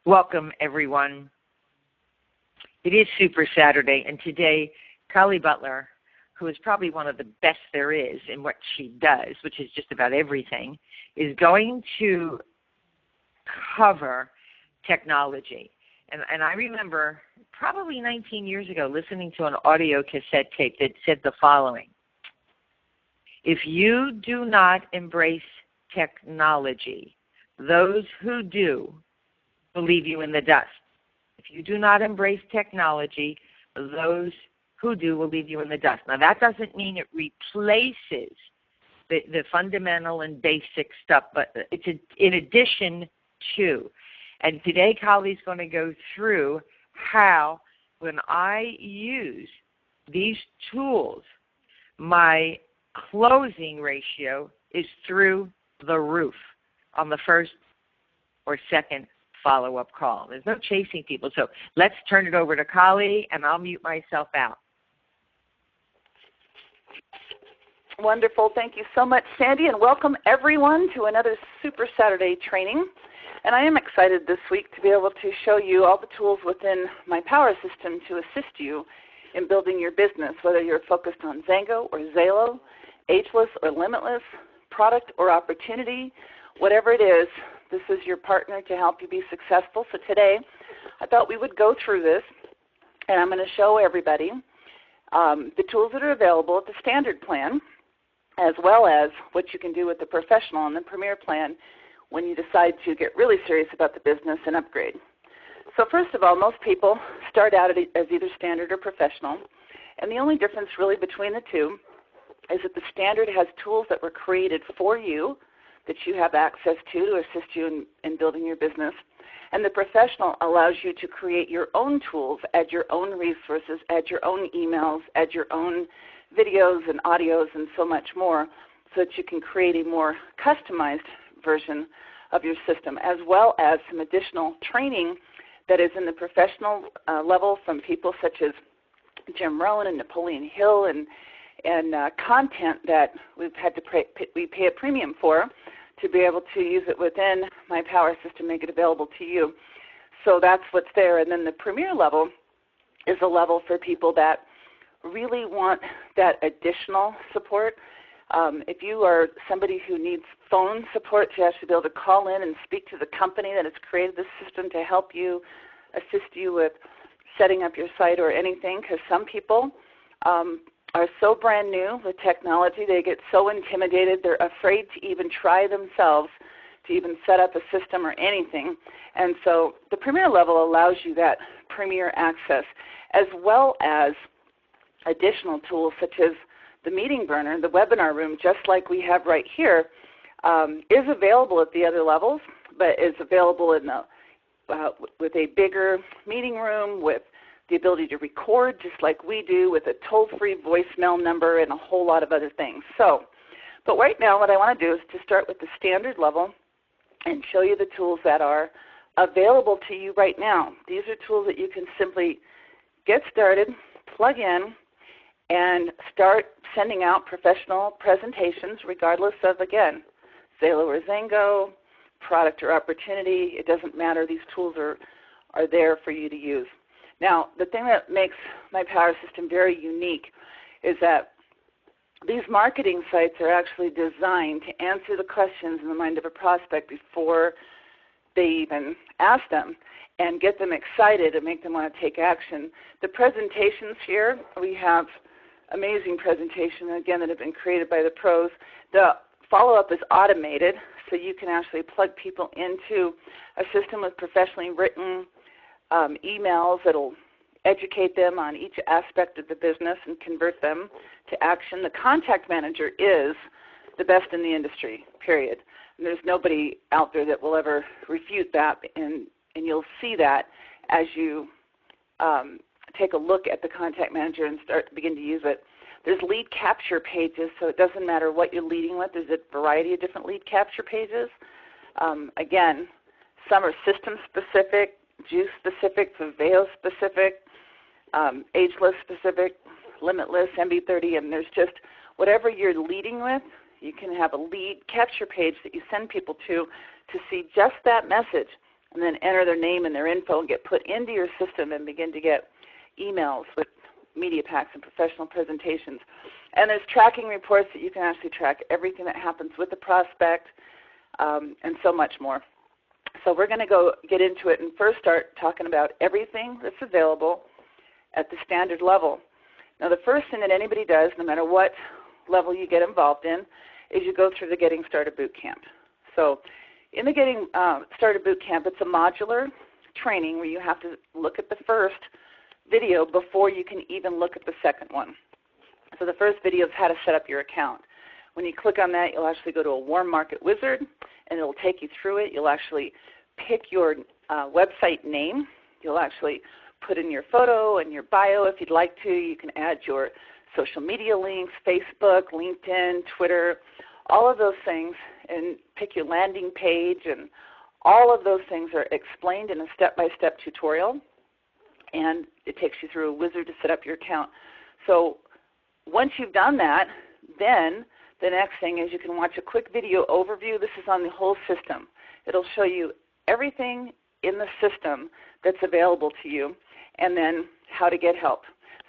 Welcome, everyone. It is Super Saturday, and today, Colli Butler, who is probably one of the best there is in what she does, which is just about everything, is going to cover technology. And I remember probably 19 years ago listening to an audio cassette tape that said the following: if you do not embrace technology, those who do will leave you in the dust. If you do not embrace technology, those who do will leave you in the dust. Now, that doesn't mean it replaces the fundamental and basic stuff, but it's in addition to. And today, Colli's going to go through how, when I use these tools, my closing ratio is through the roof on the first or second follow-up call. There's no chasing people. So let's turn it over to Colli, and I'll mute myself out. Wonderful. Thank you so much, Sandy, and welcome everyone to another Super Saturday training. And I am excited this week to be able to show you all the tools within my power system to assist you in building your business, whether you're focused on Zango or Zalo, ageless or limitless, product or opportunity, whatever it is. This is your partner to help you be successful. So today, I thought we would go through this, and I'm going to show everybody the tools that are available at the standard plan, as well as what you can do with the professional and the premier plan when you decide to get really serious about the business and upgrade. So first of all, most people start out as either standard or professional, and the only difference really between the two is that the standard has tools that were created for you that you have access to assist you in building your business. And the professional allows you to create your own tools, add your own resources, add your own emails, add your own videos and audios and so much more so that you can create a more customized version of your system, as well as some additional training that is in the professional level from people such as Jim Rohn and Napoleon Hill and content that we pay a premium for to be able to use it within my power system, make it available to you. So that's what's there. And then the premier level is a level for people that really want that additional support. If you are somebody who needs phone support to actually be able to call in and speak to the company that has created this system to help you, assist you with setting up your site or anything, because some people are so brand new with technology, they get so intimidated, they're afraid to even try themselves to even set up a system or anything. And so the premier level allows you that premier access, as well as additional tools such as the meeting burner, the webinar room, just like we have right here, is available at the other levels, but is available in the, with a bigger meeting room, with the ability to record just like we do, with a toll-free voicemail number and a whole lot of other things. So, but right now what I want to do is to start with the standard level and show you the tools that are available to you right now. These are tools that you can simply get started, plug in, and start sending out professional presentations regardless of, again, Zalo or Zango, product or opportunity. It doesn't matter. These tools are there for you to use. Now, the thing that makes my power system very unique is that these marketing sites are actually designed to answer the questions in the mind of a prospect before they even ask them and get them excited and make them want to take action. The presentations here, we have amazing presentations, again, that have been created by the pros. The follow-up is automated, so you can actually plug people into a system with professionally written emails that will educate them on each aspect of the business and convert them to action. The contact manager is the best in the industry, period. And there's nobody out there that will ever refute that, and you'll see that as you take a look at the contact manager and begin to use it. There's lead capture pages, so it doesn't matter what you're leading with. There's a variety of different lead capture pages. Again, some are system-specific, juice-specific, Viveo-specific, ageless-specific, limitless, MB30, and there's just whatever you're leading with, you can have a lead capture page that you send people to see just that message and then enter their name and their info and get put into your system and begin to get emails with media packs and professional presentations. And there's tracking reports that you can actually track everything that happens with the prospect, and so much more. So we're going to go get into it and first start talking about everything that's available at the standard level. Now the first thing that anybody does, no matter what level you get involved in, is you go through the Getting Started Boot Camp. So in the Getting Started Boot Camp, it's a modular training where you have to look at the first video before you can even look at the second one. So the first video is how to set up your account. When you click on that, you'll actually go to a warm market wizard, and it will take you through it. You'll actually pick your website name. You'll actually put in your photo and your bio if you'd like to. You can add your social media links, Facebook, LinkedIn, Twitter, all of those things, and pick your landing page, and all of those things are explained in a step-by-step tutorial, and it takes you through a wizard to set up your account. So once you've done that, then the next thing is you can watch a quick video overview. This is on the whole system. It'll show you everything in the system that's available to you, and then how to get help.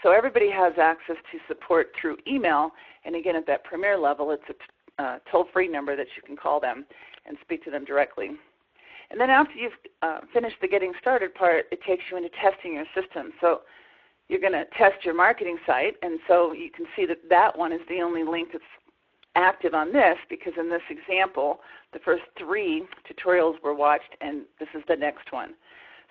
So everybody has access to support through email, and again at that premier level it's a toll-free number that you can call them and speak to them directly. And then after you've finished the getting started part, it takes you into testing your system. So you're going to test your marketing site, and so you can see that that one is the only link that's active on this, because in this example the first 3 tutorials were watched and this is the next one.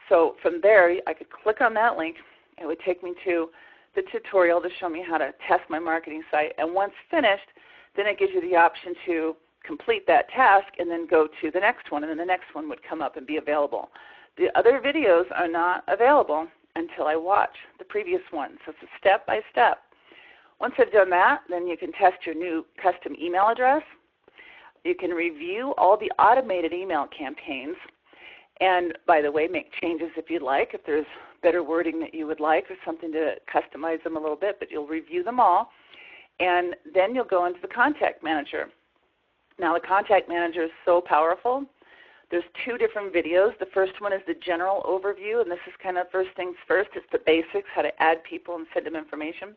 So from there I could click on that link. It would take me to the tutorial to show me how to test my marketing site, and once finished, then it gives you the option to complete that task and then go to the next one, and then the next one would come up and be available. The other videos are not available until I watch the previous one, so it's a step-by-step. Once I've done that, then you can test your new custom email address. You can review all the automated email campaigns, and by the way, make changes if you'd like, if there's better wording that you would like or something to customize them a little bit, but you'll review them all. And then you'll go into the Contact Manager. Now the Contact Manager is so powerful. There's 2 different videos. The first one is the general overview, and this is kind of first things first. It's the basics, how to add people and send them information.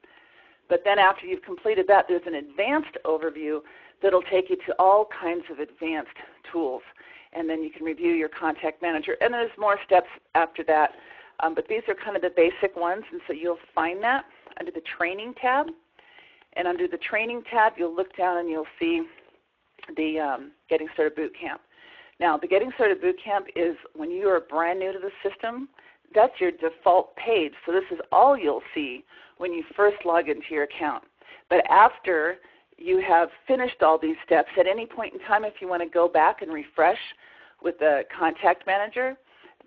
But then after you've completed that, there's an advanced overview that will take you to all kinds of advanced tools. And then you can review your Contact Manager. And there's more steps after that. But these are kind of the basic ones, and so you'll find that under the Training tab. And under the Training tab, you'll look down and you'll see the Getting Started Boot Camp. Now, the Getting Started Boot Camp is when you are brand new to the system, that's your default page. So this is all you'll see when you first log into your account. But after you have finished all these steps, at any point in time, if you want to go back and refresh with the Contact Manager,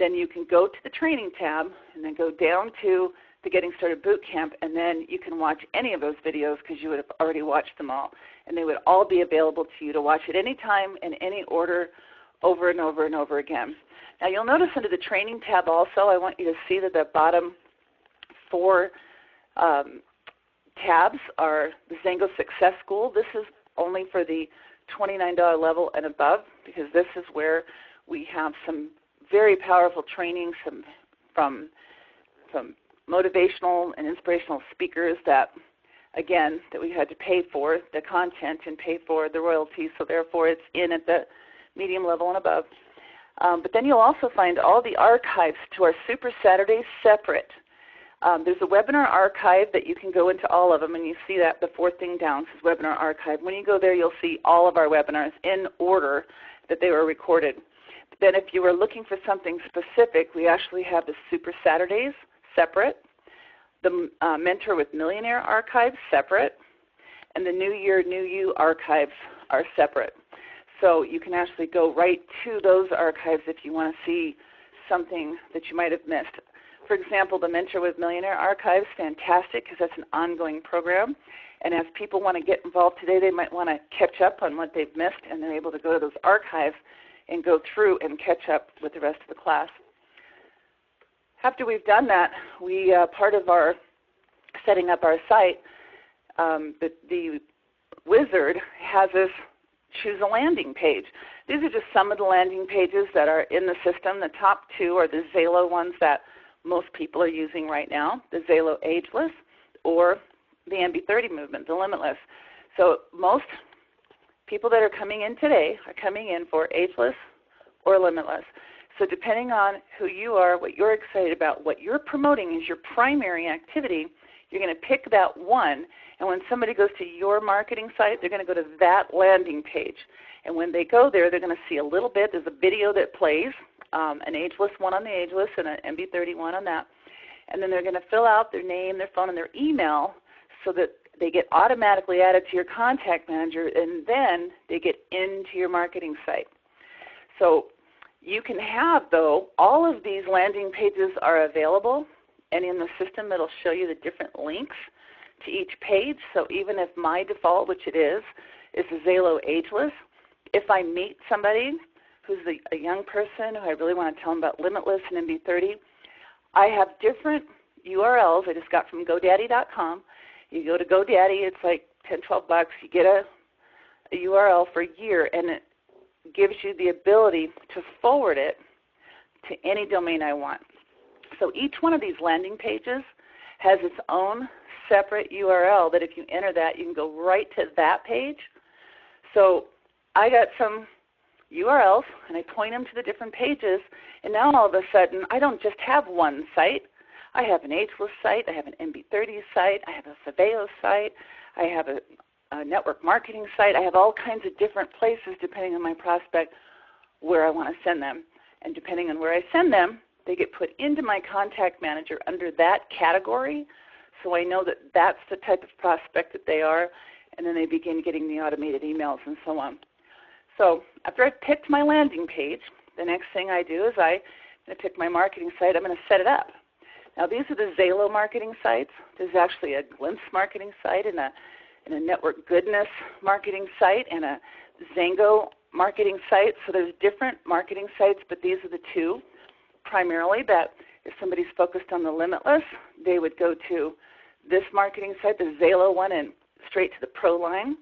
then you can go to the Training tab and then go down to the Getting Started Boot Camp, and then you can watch any of those videos because you would have already watched them all. And they would all be available to you to watch at any time in any order over and over and over again. Now you'll notice under the Training tab also, I want you to see that the bottom 4 tabs are the Zango Success School. This is only for the $29 level and above, because this is where we have some very powerful training from motivational and inspirational speakers that, again, that we had to pay for the content and pay for the royalties, so therefore it's in at the medium level and above. But then you'll also find all the archives to our Super Saturdays separate. There's a webinar archive that you can go into all of them, and you see that the 4th thing down says Webinar Archive. When you go there, you'll see all of our webinars in order that they were recorded. But then if you were looking for something specific, we actually have the Super Saturdays separate, the Mentor with Millionaire archives separate, and the New Year, New You archives are separate. So you can actually go right to those archives if you want to see something that you might have missed. For example, the Mentor with Millionaire archives, fantastic, because that's an ongoing program. And as people want to get involved today, they might want to catch up on what they've missed, and they're able to go to those archives and go through and catch up with the rest of the class. After we've done that, we part of our setting up our site, the wizard has us choose a landing page. These are just some of the landing pages that are in the system. The top two are the Zalo ones that most people are using right now, the Zalo Ageless or the MB30 movement, the Limitless. So most people that are coming in today are coming in for Ageless or Limitless. So depending on who you are, what you're excited about, what you're promoting is your primary activity, you're going to pick that one. And when somebody goes to your marketing site, they're going to go to that landing page. And when they go there, they're going to see a little bit. There's a video that plays, an Ageless one on the Ageless and an MB30 one on that. And then they're going to fill out their name, their phone, and their email so that they get automatically added to your contact manager, and then they get into your marketing site. So you can have, though, all of these landing pages are available, and in the system it'll show you the different links to each page. So even if my default, which it is a Zalo Ageless, if I meet somebody who's a young person who I really want to tell them about Limitless and MB30, I have different URLs I just got from GoDaddy.com. You go to GoDaddy, it's like $10, $12. You get a URL for a year, and it gives you the ability to forward it to any domain I want. So each one of these landing pages has its own separate URL that if you enter that, you can go right to that page. So I got some URLs, and I point them to the different pages, and now all of a sudden I don't just have one site. I have an Ageless site, I have an MB30 site, I have a Surveyo site, I have a network marketing site. I have all kinds of different places depending on my prospect where I want to send them. And depending on where I send them, they get put into my contact manager under that category, so I know that that's the type of prospect that they are, and then they begin getting the automated emails and so on. So after I've picked my landing page, the next thing I do is I'm going to pick my marketing site. I'm going to set it up. Now these are the Zalo marketing sites. There's actually a Glimpse marketing site and a Network Goodness marketing site and a Zango marketing site. So there's different marketing sites, but these are the two primarily that if somebody's focused on the Limitless, they would go to this marketing site, the Zalo one, and straight to the Pro line,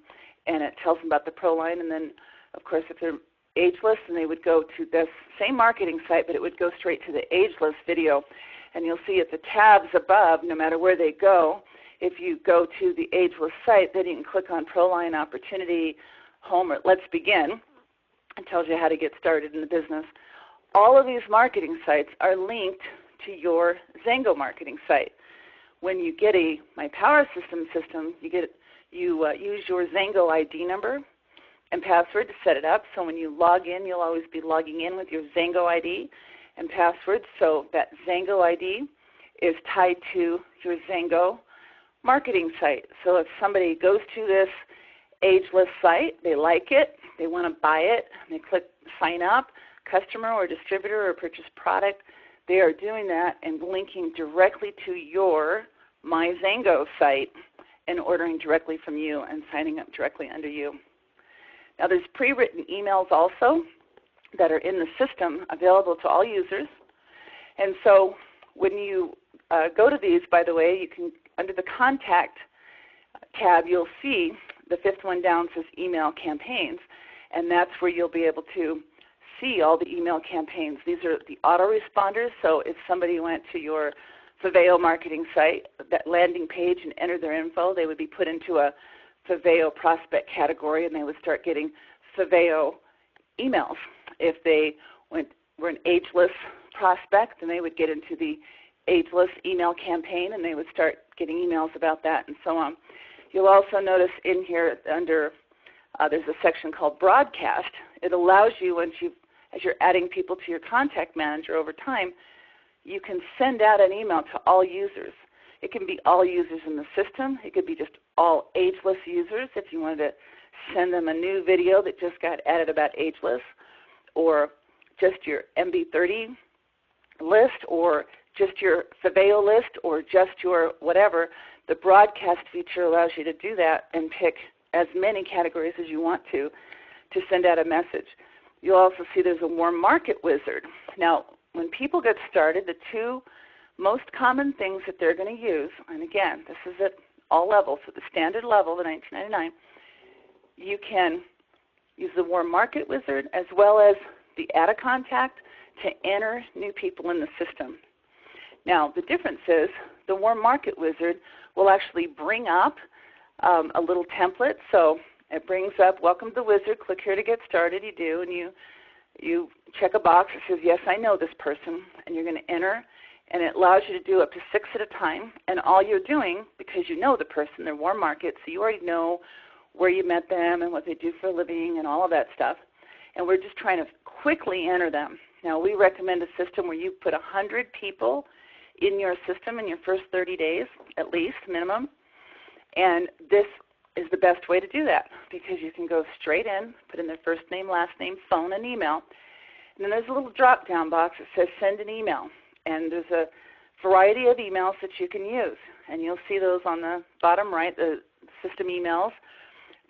and it tells them about the Pro line. And then, of course, if they're Ageless, then they would go to this same marketing site, but it would go straight to the Ageless video. And you'll see at the tabs above, no matter where they go, if you go to the Ageless site, then you can click on Pro Line Opportunity, Home, or Let's Begin. It tells you how to get started in the business. All of these marketing sites are linked to your Zango marketing site. When you get a My Power System, you use your Zango ID number and password to set it up. So when you log in, you'll always be logging in with your Zango ID and password. So that Zango ID is tied to your Zango marketing site. So if somebody goes to this Ageless site, they like it, they want to buy it, and they click sign up, customer or distributor or purchase product, they are doing that and linking directly to your My Zango site and ordering directly from you and signing up directly under you. Now there's pre-written emails also that are in the system available to all users. And so when you go to these, by the way, you can, under the Contact tab, you'll see the fifth one down says Email Campaigns, and that's where you'll be able to see all the email campaigns. These are the autoresponders, so if somebody went to your Surveyo marketing site, that landing page, and entered their info, they would be put into a Surveyo prospect category, and they would start getting Surveyo emails. If they were an Ageless prospect, then they would get into the Ageless email campaign, and they would start getting emails about that and so on. You'll also notice in here under there's a section called Broadcast. It allows you, as you're adding people to your contact manager over time, you can send out an email to all users. It can be all users in the system. It could be just all Ageless users if you wanted to send them a new video that just got added about Ageless, or just your MB30 list, or just your Surveyo list, or just your whatever. The broadcast feature allows you to do that and pick as many categories as you want to send out a message. You'll also see there's a warm market wizard. Now, when people get started, the two most common things that they're going to use, and again, this is at all levels, at the standard level, the $19.99, you can use the Warm Market Wizard as well as the Add a Contact to enter new people in the system. Now, the difference is the Warm Market Wizard will actually bring up a little template. So it brings up, welcome to the wizard, click here to get started. You do, and you check a box that says, yes, I know this person, and you're going to enter, and it allows you to do up to 6 at a time. And all you're doing, because you know the person, they're warm market, so you already know where you met them and what they do for a living and all of that stuff. And we're just trying to quickly enter them. Now, we recommend a system where you put 100 people in your system in your first 30 days, at least, minimum. And this is the best way to do that because you can go straight in, put in their first name, last name, phone, and email. And then there's a little drop-down box that says send an email. And there's a variety of emails that you can use. And you'll see those on the bottom right, the system emails.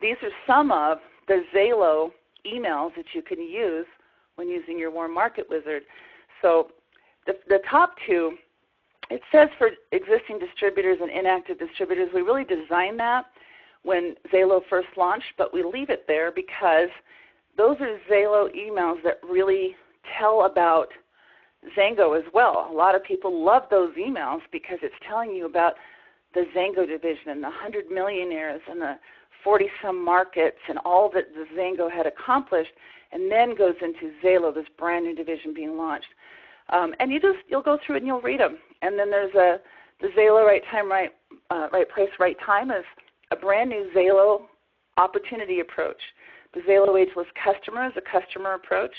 These are some of the Zalo emails that you can use when using your Warm Market Wizard. So the top two, it says for existing distributors and inactive distributors. We really designed that when Zalo first launched, but we leave it there because those are Zalo emails that really tell about Zango as well. A lot of people love those emails because it's telling you about the Zango division and the 100 millionaires and the 40-some markets and all that the Zango had accomplished, and then goes into Zalo, this brand new division being launched. And you'll go through it and you'll read them. And then there's the Zalo right time, right place, right time is a brand new Zalo opportunity approach. The Zalo Ageless Customer is a customer approach.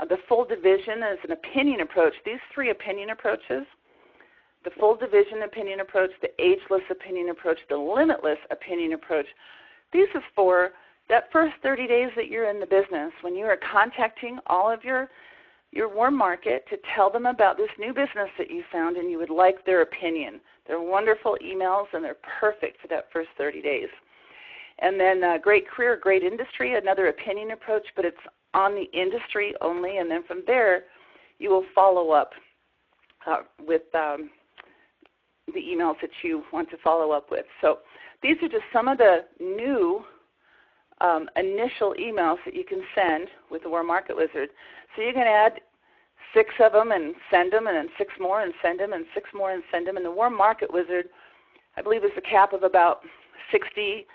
The full division is an opinion approach. These 3 opinion approaches, the full division opinion approach, the ageless opinion approach, the limitless opinion approach, these are for that first 30 days that you're in the business when you are contacting all of your warm market to tell them about this new business that you found and you would like their opinion. They're wonderful emails and they're perfect for that first 30 days. And then great career, great industry, another opinion approach, but it's on the industry only. And then from there, you will follow up with the emails that you want to follow up with. So these are just some of the new initial emails that you can send with the Warm Market Wizard. So you can add 6 of them and send them, and then 6 more and send them, and 6 more and send them. And the Warm Market Wizard, I believe, is a cap of about 60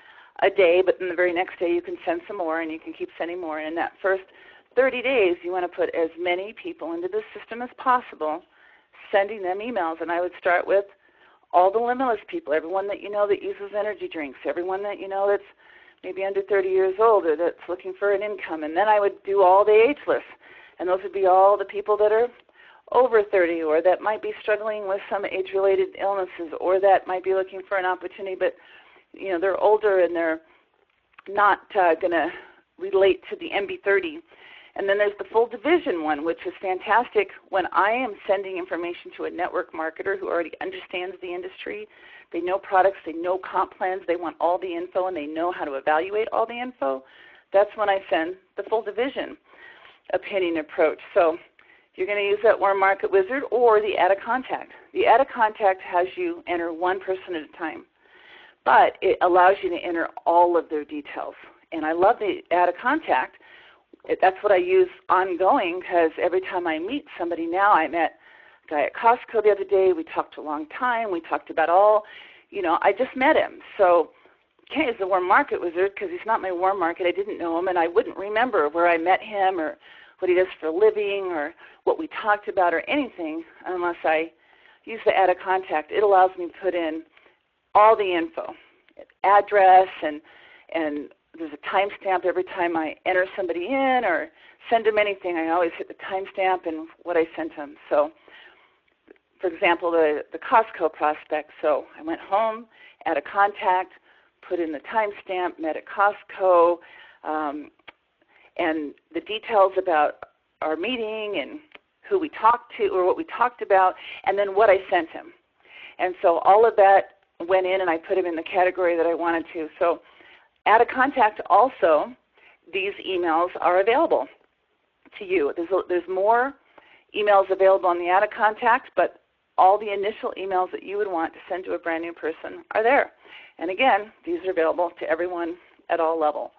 a day, but then the very next day you can send some more, and you can keep sending more. And in that first 30 days, you want to put as many people into the system as possible, sending them emails. And I would start with all the limitless people, everyone that you know that uses energy drinks, everyone that you know that's maybe under 30 years old or that's looking for an income. And then I would do all the ageless. And those would be all the people that are over 30 or that might be struggling with some age-related illnesses or that might be looking for an opportunity, but you know they're older and they're not going to relate to the MB30. And then there's the full division one, which is fantastic when I am sending information to a network marketer who already understands the industry. They know products, they know comp plans, they want all the info, and they know how to evaluate all the info. That's when I send the full division opinion approach. So you're going to use that Warm Market Wizard or the Add a Contact. The Add a Contact has you enter one person at a time, but it allows you to enter all of their details. And I love the Add a Contact. That's what I use ongoing because every time I meet somebody now, I met a guy at Costco the other day. We talked a long time. We talked about all, I just met him. So can't use the Warm Market Wizard because he's not my warm market. I didn't know him, and I wouldn't remember where I met him or what he does for a living or what we talked about or anything unless I use the Add a Contact. It allows me to put in all the info, address, and there's a timestamp every time I enter somebody in or send them anything. I always hit the timestamp and what I sent them. So, for example, the Costco prospect. So I went home, Add a Contact, put in the timestamp, met at Costco, and the details about our meeting and who we talked to or what we talked about, and then what I sent him. And so all of that went in, and I put him in the category that I wanted to. So Add a Contact also, these emails are available to you. There's more emails available on the Add a Contact, but all the initial emails that you would want to send to a brand new person are there. And again, these are available to everyone at all levels.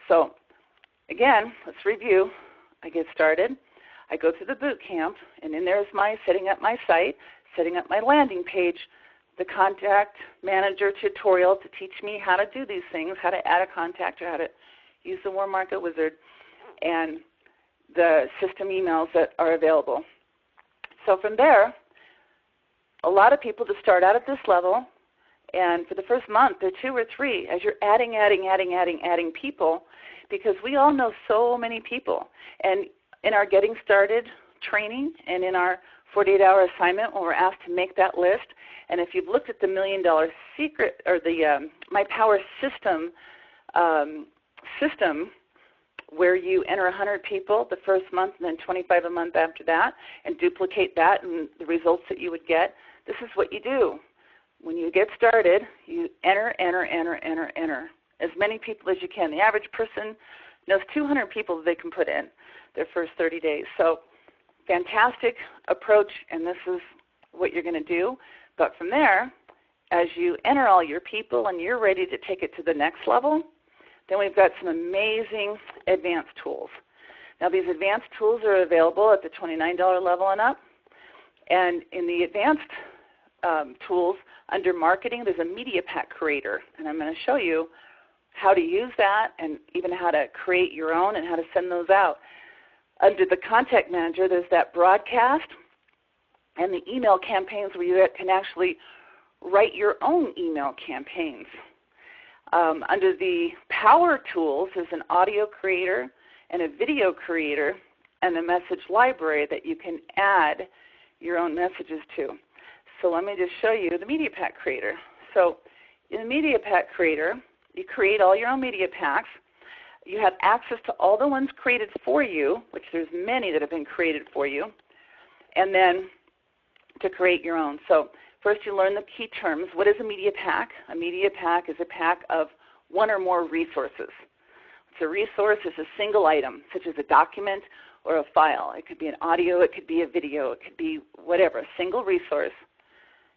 So again, let's review. I get started. I go through the boot camp, and in there is my setting up my site, setting up my landing page, the contact manager tutorial to teach me how to do these things, how to add a contact or how to use the Warm Market Wizard, and the system emails that are available. So from there, a lot of people just start out at this level, and for the first month or 2 or 3, as you're adding people, because we all know so many people. And in our Getting Started training and in our 48-hour assignment when we're asked to make that list, and if you've looked at the $1 Million Secret or the My Power System where you enter 100 people the first month and then 25 a month after that and duplicate that and the results that you would get, this is what you do. When you get started, you enter as many people as you can. The average person knows 200 people that they can put in their first 30 days. So fantastic approach, and this is what you're going to do. But from there, as you enter all your people and you're ready to take it to the next level, then we've got some amazing advanced tools. Now these advanced tools are available at the $29 level and up. And in the advanced tools, under marketing, there's a media pack creator. And I'm going to show you how to use that and even how to create your own and how to send those out. Under the contact manager, there's that broadcast and the email campaigns where you can actually write your own email campaigns. Under the power tools, there's an audio creator and a video creator and a message library that you can add your own messages to. So let me just show you the media pack creator. So in the media pack creator, you create all your own media packs. You have access to all the ones created for you, which there's many that have been created for you, and then to create your own. So first you learn the key terms. What is a media pack? A media pack is a pack of one or more resources. So a resource is a single item, such as a document or a file. It could be an audio, it could be a video, it could be whatever, a single resource.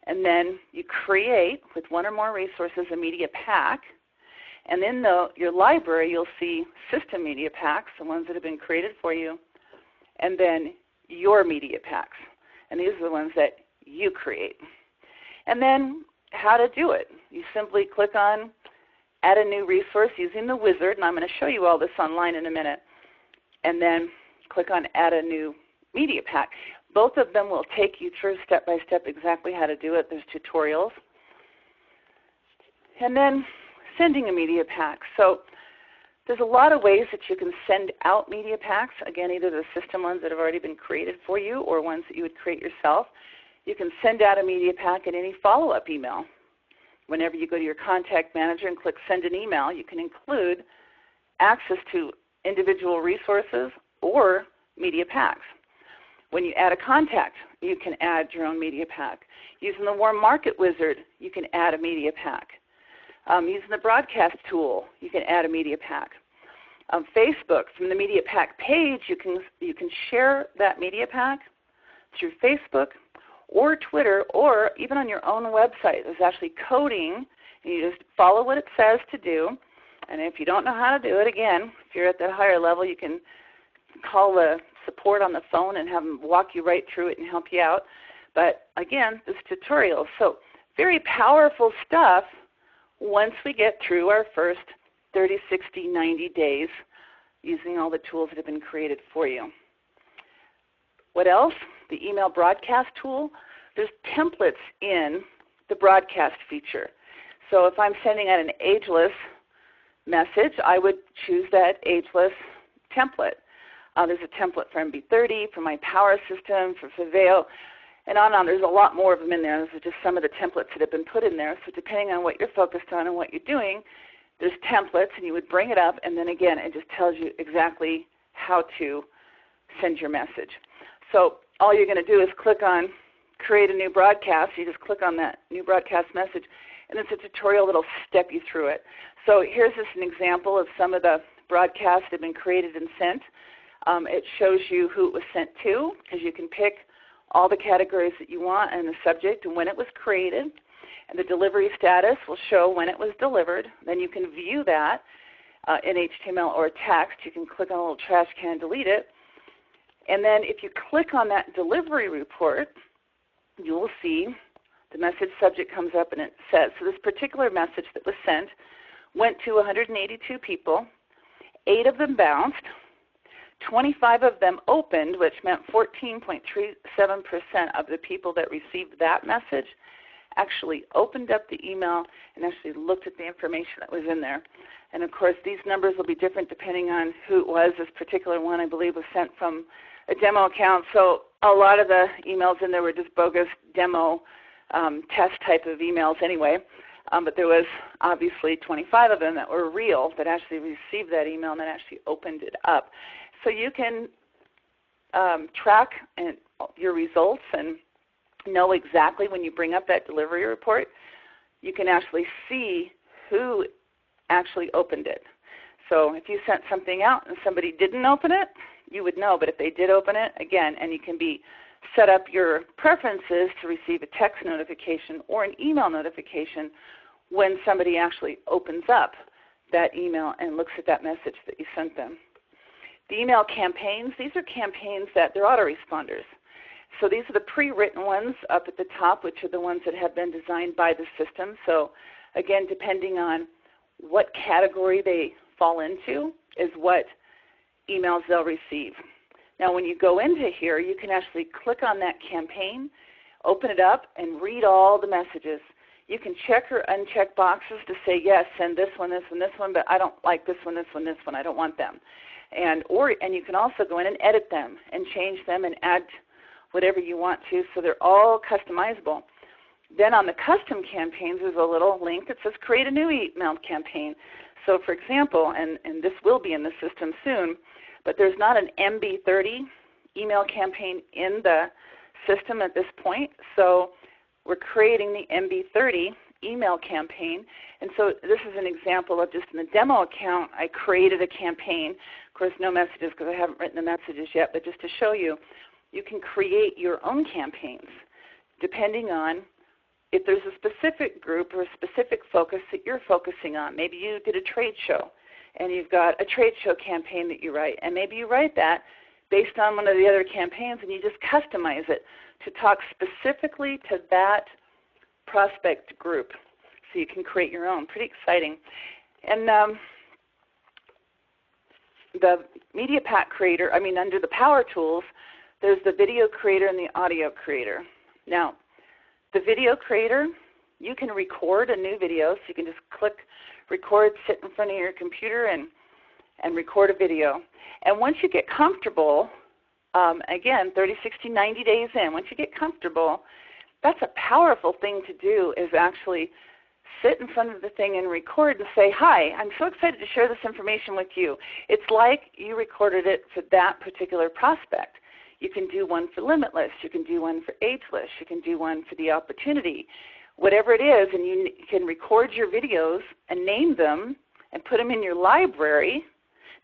And then you create, with one or more resources, a media pack. And in your library, you'll see system media packs, the ones that have been created for you, and then your media packs. And these are the ones that you create. And then how to do it. You simply click on Add a New Resource using the wizard, and I'm going to show you all this online in a minute. And then click on Add a New Media Pack. Both of them will take you through step-by-step exactly how to do it. There's tutorials. And then sending a media pack. So there's a lot of ways that you can send out media packs. Again, either the system ones that have already been created for you or ones that you would create yourself. You can send out a media pack in any follow-up email. Whenever you go to your contact manager and click send an email, you can include access to individual resources or media packs. When you add a contact, you can add your own media pack. Using the Warm Market Wizard, you can add a media pack. Using the broadcast tool, you can add a media pack. Facebook, from the media pack page, you can share that media pack through Facebook or Twitter, or even on your own website. There's actually coding, and you just follow what it says to do. And if you don't know how to do it, again, if you're at the higher level, you can call the support on the phone and have them walk you right through it and help you out. But again, this tutorial. So very powerful stuff once we get through our first 30, 60, 90 days using all the tools that have been created for you. What else? The email broadcast tool. There's templates in the broadcast feature. So if I'm sending out an ageless message, I would choose that ageless template. There's a template for MB30, for my power system, for Viveo, and on. There's a lot more of them in there. Those are just some of the templates that have been put in there. So depending on what you're focused on and what you're doing, there's templates, and you would bring it up, and then again, it just tells you exactly how to send your message. So all you're going to do is click on Create a New Broadcast. You just click on that new broadcast message, and it's a tutorial that will step you through it. So here's just an example of some of the broadcasts that have been created and sent. It shows you who it was sent to, because you can pick all the categories that you want and the subject and when it was created. And the delivery status will show when it was delivered. Then you can view that. in HTML or text. You can click on a little trash can and delete it. And then if you click on that delivery report, you will see the message subject comes up and it says, so this particular message that was sent went to 182 people. 8 of them bounced. 25 of them opened, which meant 14.37% of the people that received that message actually opened up the email and actually looked at the information that was in there. And of course, these numbers will be different depending on who it was. This particular one, I believe, was sent from a demo account. So a lot of the emails in there were just bogus demo test type of emails anyway. But there was obviously 25 of them that were real, that actually received that email and then actually opened it up. So you can track your results and know exactly when you bring up that delivery report, you can actually see who actually opened it. So if you sent something out and somebody didn't open it, you would know. But if they did open it, again, and you can set up your preferences to receive a text notification or an email notification when somebody actually opens up that email and looks at that message that you sent them. The email campaigns, these are campaigns that they're autoresponders. So these are the pre-written ones up at the top, which are the ones that have been designed by the system. So again, depending on what category they fall into is what emails they'll receive. Now when you go into here, you can actually click on that campaign, open it up, and read all the messages. You can check or uncheck boxes to say, yes, send this one, this one, this one, but I don't like this one, this one, this one. I don't want them. And you can also go in and edit them and change them and add whatever you want to, so they're all customizable. Then on the custom campaigns, there's a little link that says create a new email campaign. So for example, and this will be in the system soon, but there's not an MB30 email campaign in the system at this point. So we're creating the MB30 email campaign. And so this is an example of just in the demo account, I created a campaign. Of course, no messages because I haven't written the messages yet, but just to show you, you can create your own campaigns depending on if there's a specific group or a specific focus that you're focusing on. Maybe you did a trade show and you've got a trade show campaign that you write, and maybe you write that based on one of the other campaigns and you just customize it to talk specifically to that prospect group. So you can create your own. Pretty exciting. And the Media Pack Creator, under the Power Tools, there's the Video Creator and the Audio Creator. Now, the Video Creator, you can record a new video. So you can just click record, sit in front of your computer, and record a video. And once you get comfortable, again, 30, 60, 90 days in, once you get comfortable, that's a powerful thing to do, is actually sit in front of the thing and record and say, hi, I'm so excited to share this information with you. It's like you recorded it for that particular prospect. You can do one for Limitless. You can do one for Ageless. You can do one for the opportunity. Whatever it is, and you can record your videos and name them and put them in your library.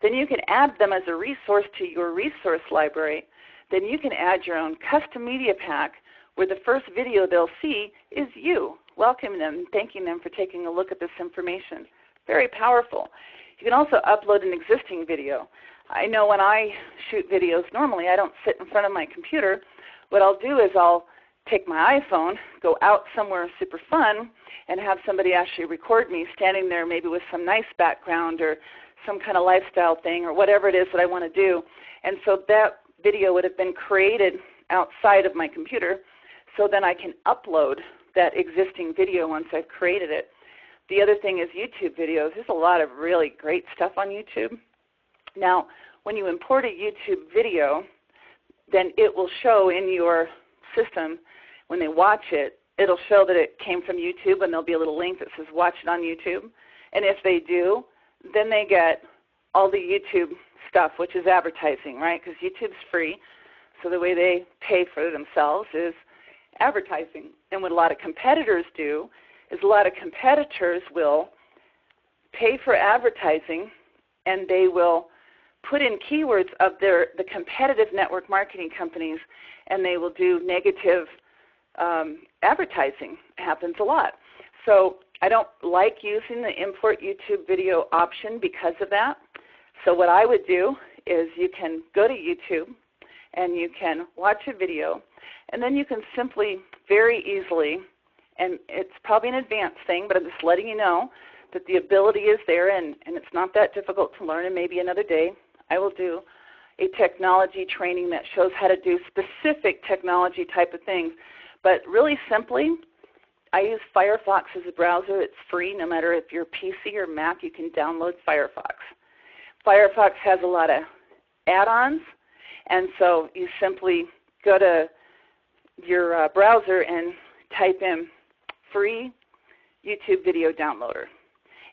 Then you can add them as a resource to your resource library. Then you can add your own custom media pack where the first video they'll see is you, welcoming them and thanking them for taking a look at this information. Very powerful. You can also upload an existing video. I know when I shoot videos, normally I don't sit in front of my computer. What I'll do is I'll take my iPhone, go out somewhere super fun, and have somebody actually record me standing there maybe with some nice background or some kind of lifestyle thing or whatever it is that I want to do. And so that video would have been created outside of my computer, so then I can upload that existing video once I've created it. The other thing is YouTube videos. There's a lot of really great stuff on YouTube. Now, when you import a YouTube video, then it will show in your system, when they watch it, it'll show that it came from YouTube, and there'll be a little link that says watch it on YouTube. And if they do, then they get all the YouTube stuff, which is advertising, right? Because YouTube's free, so the way they pay for themselves is advertising. And what a lot of competitors do is a lot of competitors will pay for advertising, and they will put in keywords of the competitive network marketing companies, and they will do negative advertising. It happens a lot. So I don't like using the import YouTube video option because of that. So what I would do is you can go to YouTube and you can watch a video, and then you can simply very easily, and it's probably an advanced thing, but I'm just letting you know that the ability is there, and it's not that difficult to learn, and maybe another day I will do a technology training that shows how to do specific technology type of things. But really simply, I use Firefox as a browser. It's free. No matter if you're PC or Mac, you can download Firefox. Firefox has a lot of add-ons, and so you simply go to your browser and type in free YouTube video downloader,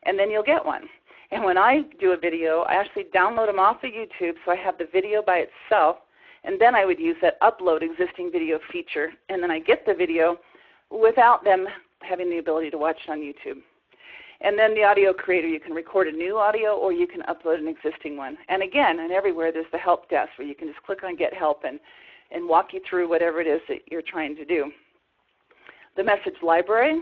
and then you'll get one. And when I do a video, I actually download them off of YouTube, so I have the video by itself, and then I would use that upload existing video feature, and then I get the video without them having the ability to watch it on YouTube. And then the audio creator, you can record a new audio or you can upload an existing one. And again, and everywhere there's the help desk where you can just click on get help and walk you through whatever it is that you're trying to do. The message library.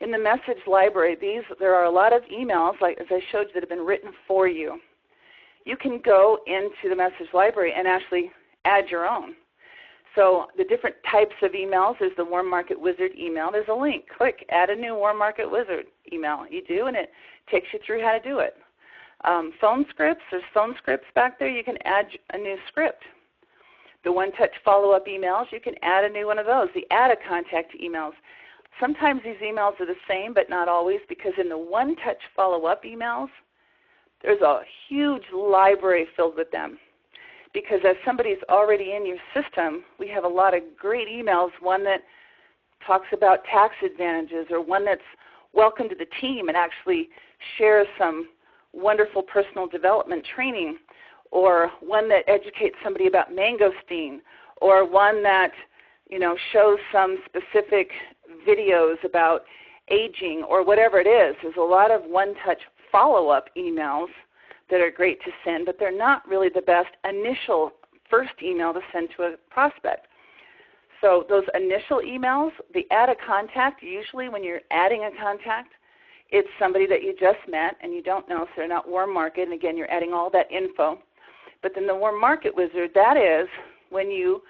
In the message library, there are a lot of emails, like as I showed you, that have been written for you. You can go into the message library and actually add your own. So the different types of emails, there's the Warm Market Wizard email. There's a link. Click, add a new Warm Market Wizard email. You do, and it takes you through how to do it. Phone scripts, there's phone scripts back there. You can add a new script. The one-touch follow-up emails, you can add a new one of those. The add a contact emails. Sometimes these emails are the same, but not always, because in the one-touch follow-up emails, there's a huge library filled with them. Because as somebody's already in your system, we have a lot of great emails, one that talks about tax advantages, or one that's welcome to the team and actually shares some wonderful personal development training, or one that educates somebody about mangosteen, or one that shows some specific videos about aging, or whatever it is. There's a lot of one-touch follow-up emails that are great to send, but they're not really the best initial first email to send to a prospect. So those initial emails, the add a contact, usually when you're adding a contact, it's somebody that you just met and you don't know, so they're not warm market, and again, you're adding all that info. But then the Warm Market Wizard, that is when you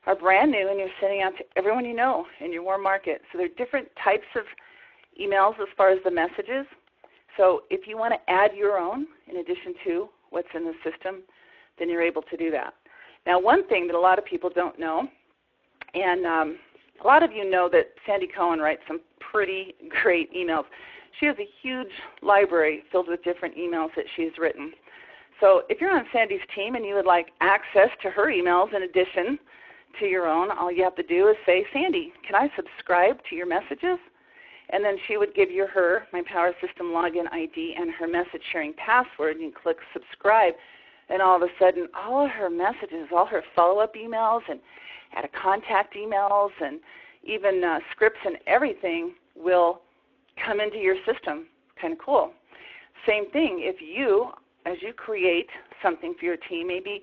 are brand new and you're sending out to everyone you know in your warm market. So there are different types of emails as far as the messages. So if you want to add your own in addition to what's in the system, then you're able to do that. Now, one thing that a lot of people don't know, and a lot of you know that Sandy Cohen writes some pretty great emails. She has a huge library filled with different emails that she's written. So if you're on Sandy's team and you would like access to her emails in addition to your own, all you have to do is say, Sandy, can I subscribe to your messages? And then she would give you her My Power System login ID and her message sharing password, and you click subscribe, and all of a sudden all of her messages, all her follow-up emails and add a contact emails and even scripts and everything will come into your system. Kind of cool. Same thing, if you, as you create something for your team, maybe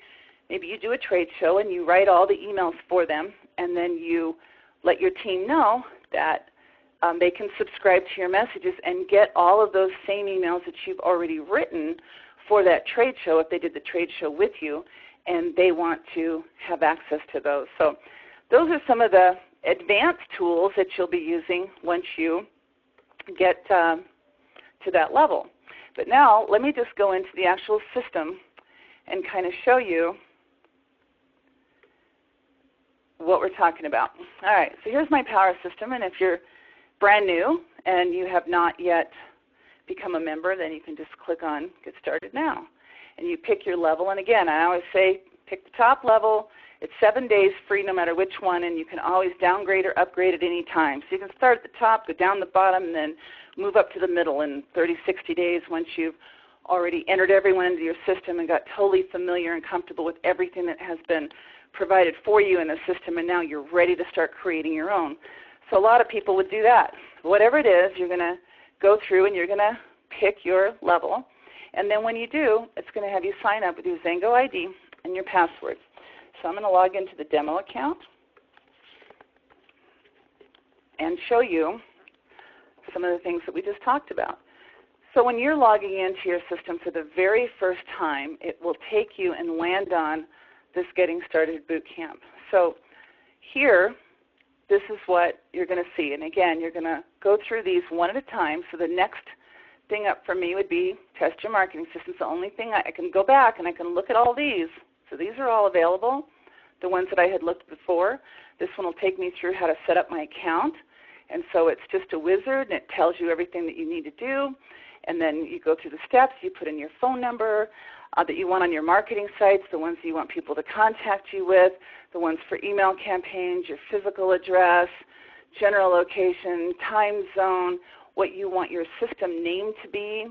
you do a trade show and you write all the emails for them, and then you let your team know that they can subscribe to your messages and get all of those same emails that you've already written for that trade show if they did the trade show with you and they want to have access to those. So those are some of the advanced tools that you'll be using once you get to that level. But now let me just go into the actual system and kind of show you what we're talking about. All right, so here's my power system, and if you're brand new and you have not yet become a member, then you can just click on Get Started Now. And you pick your level, and again, I always say pick the top level. It's 7 days free no matter which one, and you can always downgrade or upgrade at any time. So you can start at the top, go down the bottom, and then move up to the middle in 30, 60 days once you've already entered everyone into your system and got totally familiar and comfortable with everything that has been provided for you in the system, and now you're ready to start creating your own. So a lot of people would do that. Whatever it is, you're going to go through and you're going to pick your level. And then when you do, it's going to have you sign up with your Zango ID and your password. So I'm going to log into the demo account and show you some of the things that we just talked about. So when you're logging into your system for the very first time, it will take you and land on this Getting Started Bootcamp. So here, this is what you're going to see. And again, you're going to go through these one at a time. So the next thing up for me would be Test Your Marketing System. It's the only thing I can go back and I can look at all these. So these are all available, the ones that I had looked before. This one will take me through how to set up my account. And so it's just a wizard, and it tells you everything that you need to do. And then you go through the steps. You put in your phone number that you want on your marketing sites, the ones that you want people to contact you with, the ones for email campaigns, your physical address, general location, time zone, what you want your system name to be,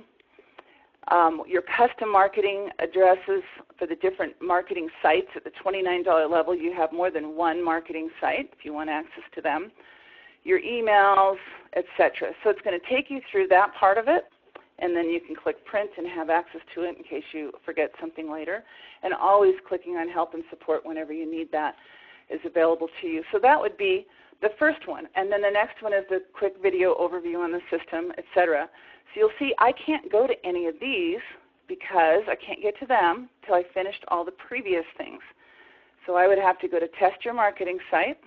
your custom marketing addresses for the different marketing sites. At the $29 level, you have more than one marketing site if you want access to them, your emails, etc. So it's going to take you through that part of it, and then you can click print and have access to it in case you forget something later. And always clicking on help and support whenever you need that is available to you. So that would be the first one. And then the next one is the quick video overview on the system, etc. So you'll see I can't go to any of these because I can't get to them until I finished all the previous things. So I would have to go to Test Your Marketing Site,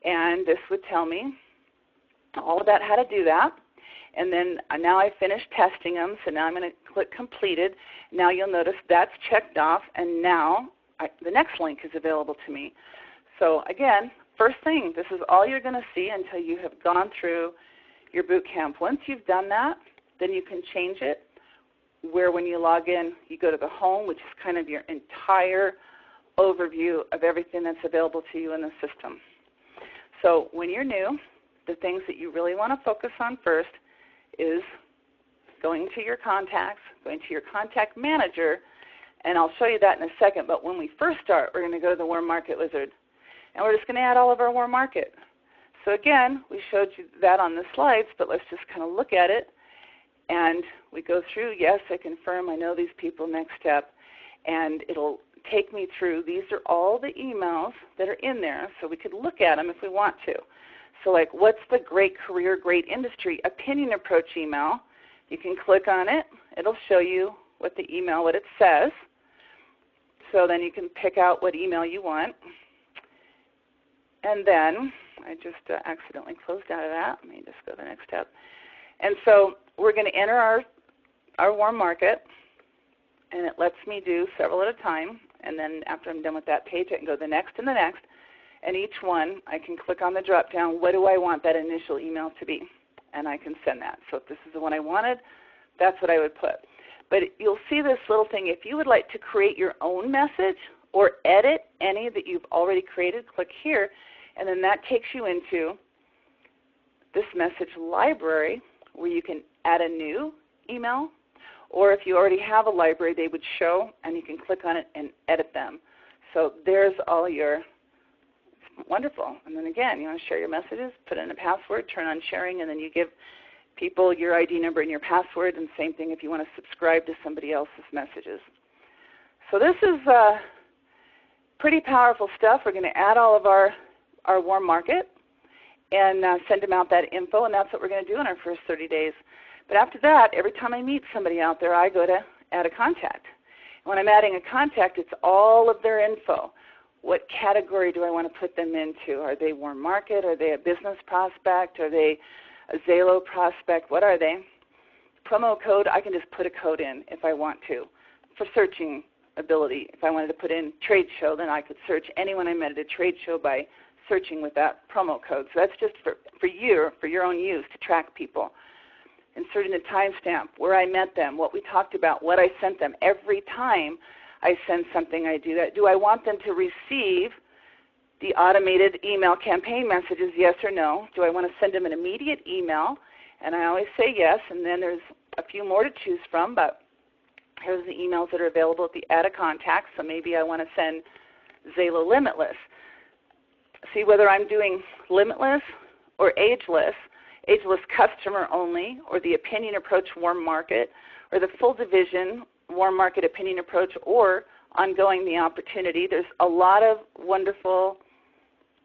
and this would tell me all about how to do that. And then now I finished testing them, so now I'm going to click Completed. Now you'll notice that's checked off, and now the next link is available to me. So again, first thing, this is all you're going to see until you have gone through your boot camp. Once you've done that, then you can change it where when you log in, you go to the home, which is kind of your entire overview of everything that's available to you in the system. So when you're new, the things that you really want to focus on first is going to your contacts, going to your contact manager, and I'll show you that in a second. But when we first start, we're going to go to the Warm Market Wizard, and we're just going to add all of our warm market. So again, we showed you that on the slides, but let's just kind of look at it. And we go through, yes, I confirm, I know these people, next step, and it'll take me through. These are all the emails that are in there, so we could look at them if we want to. So like, what's the great career, great industry opinion approach email? You can click on it. It'll show you what the email, what it says. So then you can pick out what email you want. And then, I just accidentally closed out of that. Let me just go to the next step. And so we're going to enter our warm market, and it lets me do several at a time. And then after I'm done with that page, I can go to the next and the next. And each one, I can click on the drop-down, what do I want that initial email to be? And I can send that. So if this is the one I wanted, that's what I would put. But you'll see this little thing. If you would like to create your own message or edit any that you've already created, click here. And then that takes you into this message library where you can add a new email. Or if you already have a library, they would show, and you can click on it and edit them. So there's all your wonderful. And then again, you want to share your messages, put in a password, turn on sharing, and then you give people your ID number and your password, and same thing if you want to subscribe to somebody else's messages. So this is pretty powerful stuff. We're going to add all of our warm market and send them out that info, and that's what we're going to do in our first 30 days. But after that, every time I meet somebody out there, I go to add a contact. When I'm adding a contact, it's all of their info. What category do I want to put them into? Are they warm market? Are they a business prospect? Are they a Zalo prospect? What are they? Promo code, I can just put a code in if I want to for searching ability. If I wanted to put in trade show, then I could search anyone I met at a trade show by searching with that promo code. So that's just for your own use to track people. Inserting a timestamp, where I met them, what we talked about, what I sent them. Every time I send something, I do that. Do I want them to receive the automated email campaign messages, yes or no? Do I want to send them an immediate email? And I always say yes, and then there's a few more to choose from, but here's the emails that are available at the Add a Contact. So maybe I want to send Zalo Limitless. See whether I'm doing Limitless or Ageless customer only, or the opinion approach warm market, or the full division warm market opinion approach, or ongoing the opportunity. There's a lot of wonderful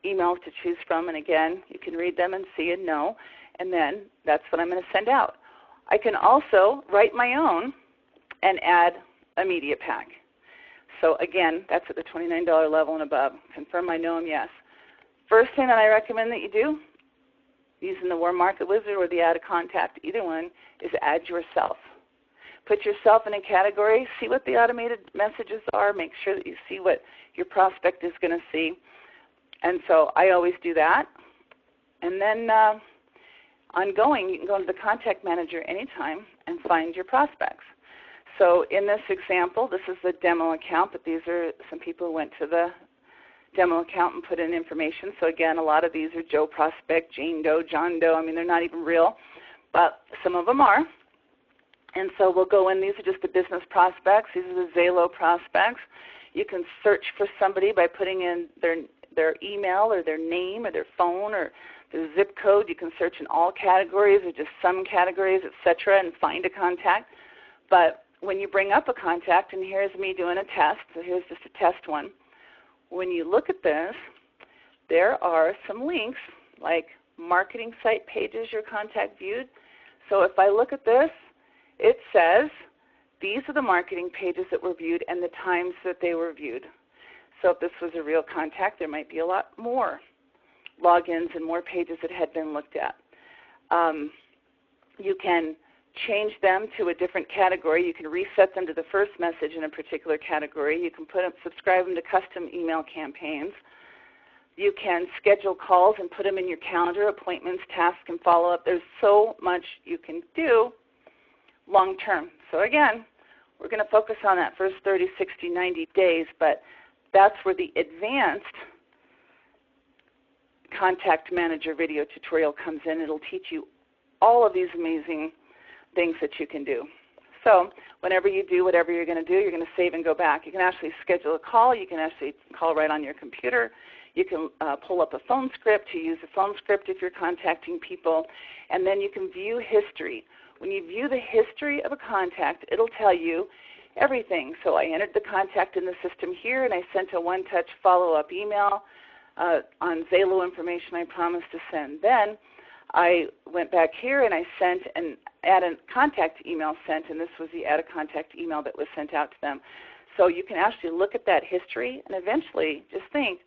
emails to choose from, and again, you can read them and see and know. and then that's what I'm going to send out. I can also write my own and add a media pack. So again, that's at the $29 level and above. Confirm I know them, yes. First thing that I recommend that you do, using the Warm Market Wizard or the Add a Contact, either one, is add yourself. Put yourself in a category, see what the automated messages are, make sure that you see what your prospect is going to see. And so I always do that. And then ongoing, you can go into the Contact Manager anytime and find your prospects. So in this example, this is the demo account, but these are some people who went to the demo account and put in information. So again, a lot of these are Joe Prospect, Jane Doe, John Doe. I mean, they're not even real, but some of them are. And so we'll go in. These are just the business prospects. These are the Zalo prospects. You can search for somebody by putting in their email or their name or their phone or their zip code. You can search in all categories or just some categories, etc., and find a contact. But when you bring up a contact, and here's me doing a test, so here's just a test one. When you look at this, there are some links like marketing site pages your contact viewed. So if I look at this, it says these are the marketing pages that were viewed and the times that they were viewed. So if this was a real contact, there might be a lot more logins and more pages that had been looked at. You can change them to a different category. You can reset them to the first message in a particular category. You can subscribe them to custom email campaigns. You can schedule calls and put them in your calendar, appointments, tasks, and follow-up. There's so much you can do long term. So again, we're going to focus on that first 30, 60, 90 days, but that's where the advanced Contact Manager video tutorial comes in. It'll teach you all of these amazing things that you can do. So whenever you do whatever you're going to do, you're going to save and go back. You can actually schedule a call. You can actually call right on your computer. You can pull up a phone script. You use a phone script if you're contacting people. And then you can view history. When you view the history of a contact, it'll tell you everything. So I entered the contact in the system here, and I sent a one-touch follow-up email on Zalo information I promised to send. Then I went back here and I sent an add a contact email sent, and this was the add a contact email that was sent out to them. So you can actually look at that history and eventually just think,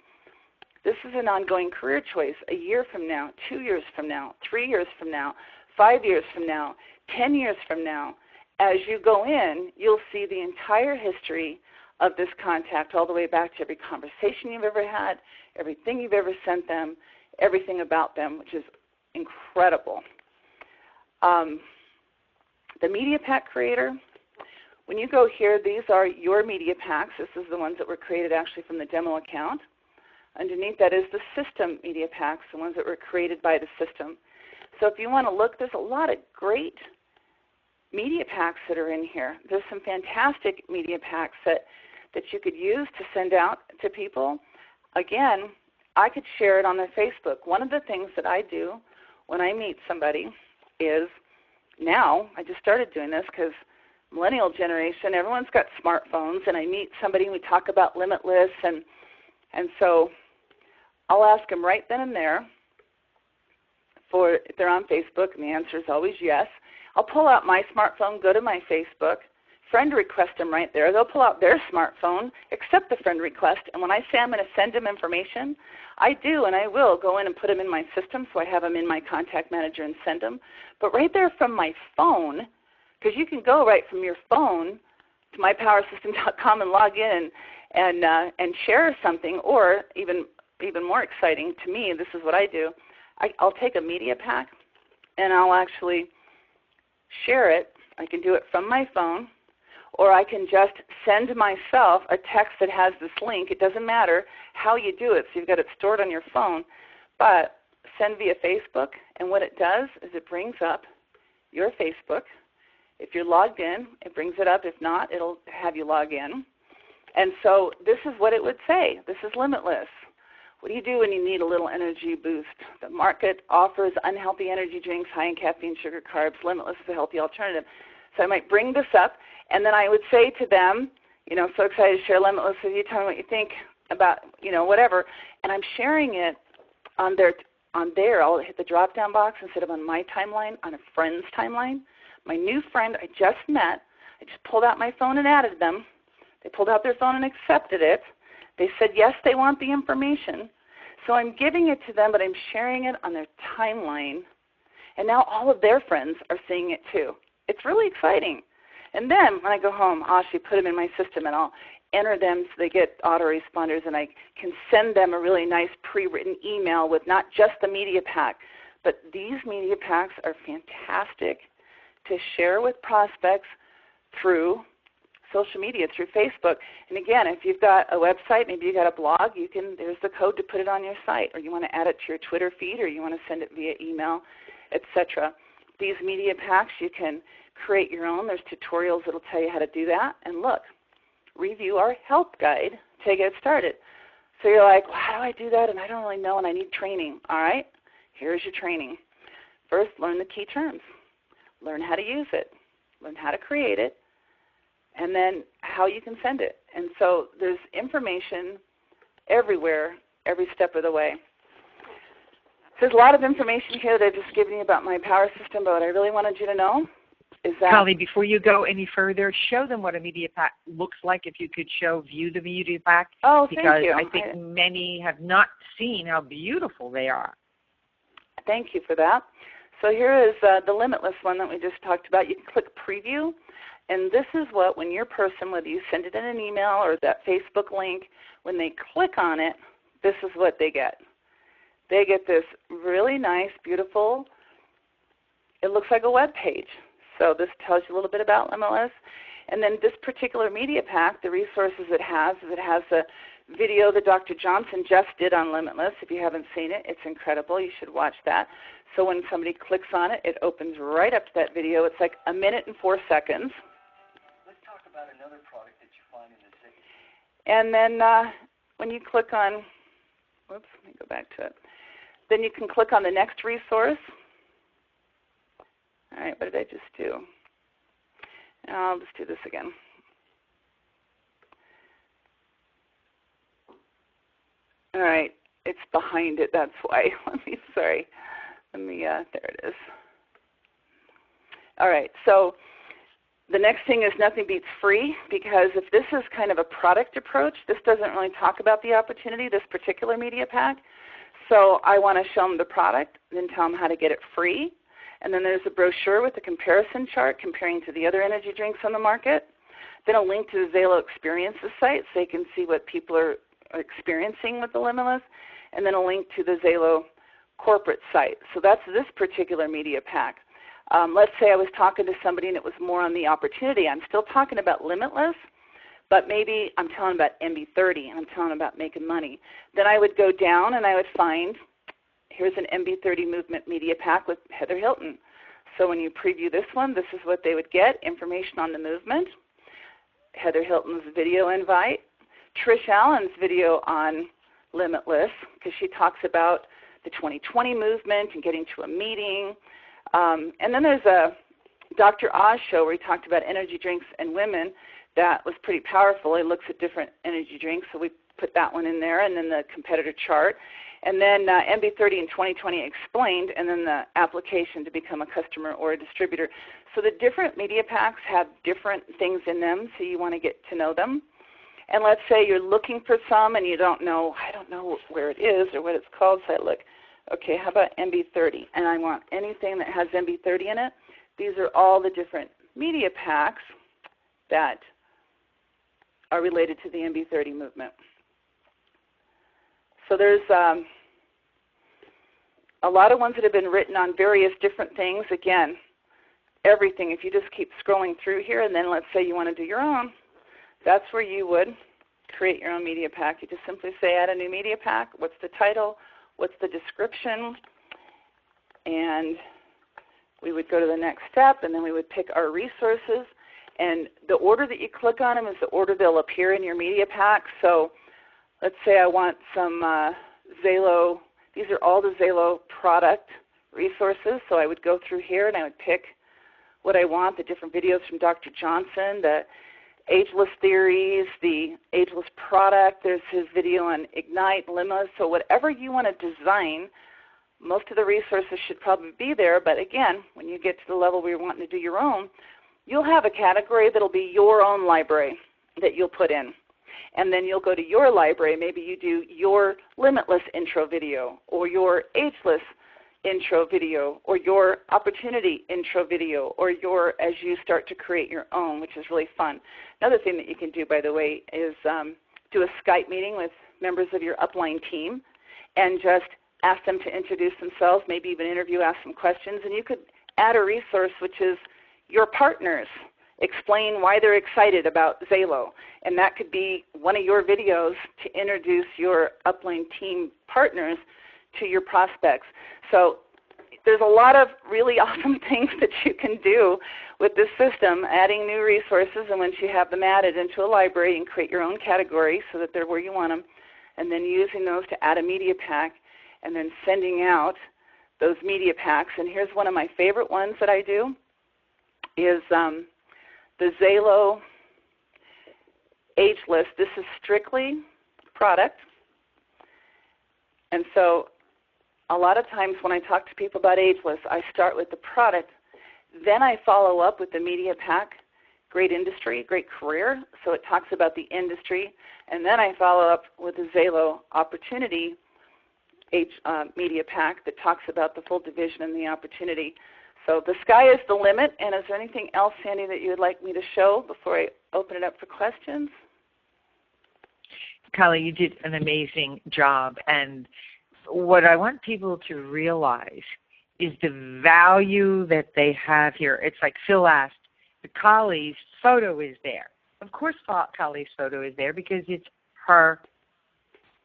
this is an ongoing career choice a year from now, 2 years from now, 3 years from now, 5 years from now, 10 years from now. As you go in, you'll see the entire history of this contact all the way back to every conversation you've ever had, everything you've ever sent them, everything about them, which is incredible. The Media Pack Creator, when you go here, these are your media packs. This is the ones that were created actually from the demo account. Underneath that is the system media packs, the ones that were created by the system. So if you want to look, there's a lot of great media packs that are in here. There's some fantastic media packs that you could use to send out to people. Again, I could share it on their Facebook. One of the things that I do when I meet somebody is, now I just started doing this because millennial generation, everyone's got smartphones, and I meet somebody and we talk about limitless, and so I'll ask them right then and there if they're on Facebook, and the answer is always yes. I'll pull out my smartphone, go to my Facebook, friend request them right there. They'll pull out their smartphone, accept the friend request, and when I say I'm going to send them information, I do and I will go in and put them in my system, so I have them in my Contact Manager and send them. But right there from my phone, because you can go right from your phone to mypowersystem.com and log in and share something, or even more exciting to me, this is what I do. I'll take a media pack and I'll actually share it. I can do it from my phone, or I can just send myself a text that has this link. It doesn't matter how you do it, so you've got it stored on your phone, but send via Facebook, and what it does is it brings up your Facebook. If you're logged in, it brings it up. If not, it'll have you log in. And so this is what it would say. This is limitless. What do you do when you need a little energy boost? The market offers unhealthy energy drinks high in caffeine, sugar, carbs. Limitless is a healthy alternative. So I might bring this up, and then I would say to them, so excited to share Limitless with you. Tell me what you think about, whatever. And I'm sharing it on their on there, I'll hit the drop-down box instead of on my timeline, on a friend's timeline. My new friend I just met, I just pulled out my phone and added them. They pulled out their phone and accepted it. They said, yes, they want the information. So I'm giving it to them, but I'm sharing it on their timeline. And now all of their friends are seeing it too. It's really exciting. And then when I go home, I'll actually put them in my system and I'll enter them so they get autoresponders, and I can send them a really nice pre-written email with not just the media pack, but these media packs are fantastic to share with prospects through social media, through Facebook. And again, if you've got a website, maybe you've got a blog, there's the code to put it on your site, or you want to add it to your Twitter feed, or you want to send it via email, etc. These media packs, you can create your own. There's tutorials that will tell you how to do that. And look, review our help guide to get started. So you're like, well, how do I do that? And I don't really know, and I need training. All right, here's your training. First, learn the key terms. Learn how to use it. Learn how to create it. And then how you can send it. And so there's information everywhere, every step of the way. There's a lot of information here that I've just given you about my power system, but what I really wanted you to know is that... Colli, before you go any further, show them what a media pack looks like. If you could view the media pack. Oh, thank you. Because I think many have not seen how beautiful they are. Thank you for that. So here is the Limitless one that we just talked about. You can click Preview, and this is what, when your person, whether you send it in an email or that Facebook link, when they click on it, this is what they get. They get this really nice, beautiful, it looks like a web page. So this tells you a little bit about Limitless. And then this particular media pack, the resources it has is it has a video that Dr. Johnson just did on Limitless. If you haven't seen it, it's incredible. You should watch that. So when somebody clicks on it, it opens right up to that video. It's like 1 minute and 4 seconds. Let's talk about another product that you find in the city. And then when you click on, whoops, let me go back to it. Then you can click on the next resource. All right, what did I just do? I'll just do this again. All right, it's behind it, that's why. There it is. All right, so the next thing is nothing beats free, because if this is kind of a product approach, this doesn't really talk about the opportunity, this particular media pack. So I want to show them the product, then tell them how to get it free. And then there's a brochure with a comparison chart comparing to the other energy drinks on the market. Then a link to the Zalo Experiences site so they can see what people are experiencing with the Limitless. And then a link to the Zalo corporate site. So that's this particular media pack. Let's say I was talking to somebody and it was more on the opportunity. I'm still talking about Limitless, but maybe I'm telling about MB30 and I'm telling about making money. Then I would go down and I would find, here's an MB30 movement media pack with Heather Hilton. So when you preview this one, this is what they would get, information on the movement, Heather Hilton's video invite, Trish Allen's video on Limitless, because she talks about the 2020 movement and getting to a meeting. And then there's a Dr. Oz show where he talked about energy drinks and women. That was pretty powerful. He looks at different energy drinks, so we put that one in there, and then the competitor chart. And then MB30 in 2020 explained, and then the application to become a customer or a distributor. So the different media packs have different things in them, so you want to get to know them. And let's say you're looking for some and you don't know, I don't know where it is or what it's called, so I look, okay, how about MB30? And I want anything that has MB30 in it. These are all the different media packs that are related to the MB30 movement. So there's a lot of ones that have been written on various different things. Again, everything, if you just keep scrolling through here and then let's say you want to do your own, that's where you would create your own media pack. You just simply say add a new media pack. What's the title? What's the description? And we would go to the next step, and then we would pick our resources. And the order that you click on them is the order they'll appear in your media pack. So let's say I want some Zalo. These are all the Zalo product resources. So I would go through here, and I would pick what I want, the different videos from Dr. Johnson, the Ageless Theories, the Ageless Product. There's his video on Ignite, Limitless. So whatever you want to design, most of the resources should probably be there, but again, when you get to the level where you're wanting to do your own, you'll have a category that'll be your own library that you'll put in. And then you'll go to your library. Maybe you do your limitless intro video, or your ageless intro video, or your opportunity intro video, or as you start to create your own, which is really fun. Another thing that you can do, by the way, is do a Skype meeting with members of your upline team and just ask them to introduce themselves, maybe even interview, ask some questions, and you could add a resource which is your partners. Explain why they're excited about Zalo, and that could be one of your videos to introduce your upline team partners to your prospects. So there's a lot of really awesome things that you can do with this system, adding new resources, and once you have them added into a library, and create your own category so that they're where you want them, and then using those to add a media pack, and then sending out those media packs. And here's one of my favorite ones that I do is the Zalo Age List. This is strictly product. And so a lot of times when I talk to people about Age List, I start with the product. Then I follow up with the media pack, great industry, great career. So it talks about the industry. And then I follow up with the Zalo Opportunity media pack that talks about the full division and the opportunity. So the sky is the limit. And is there anything else, Sandy, that you would like me to show before I open it up for questions? Colli, you did an amazing job. And what I want people to realize is the value that they have here. It's like Phil asked, the Colli's photo is there. Of course Colli's photo is there because it's her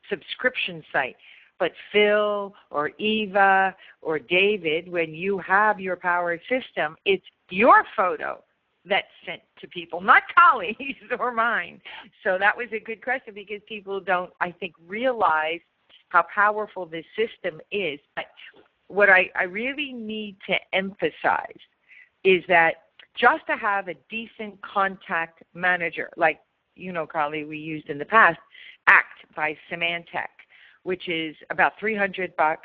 subscription site. But Phil or Eva or David, when you have your power system, it's your photo that's sent to people, not Colli's or mine. So that was a good question because people don't, I think, realize how powerful this system is. But what I really need to emphasize is that just to have a decent contact manager, like, Colli, we used in the past, ACT by Symantec, which is about $300,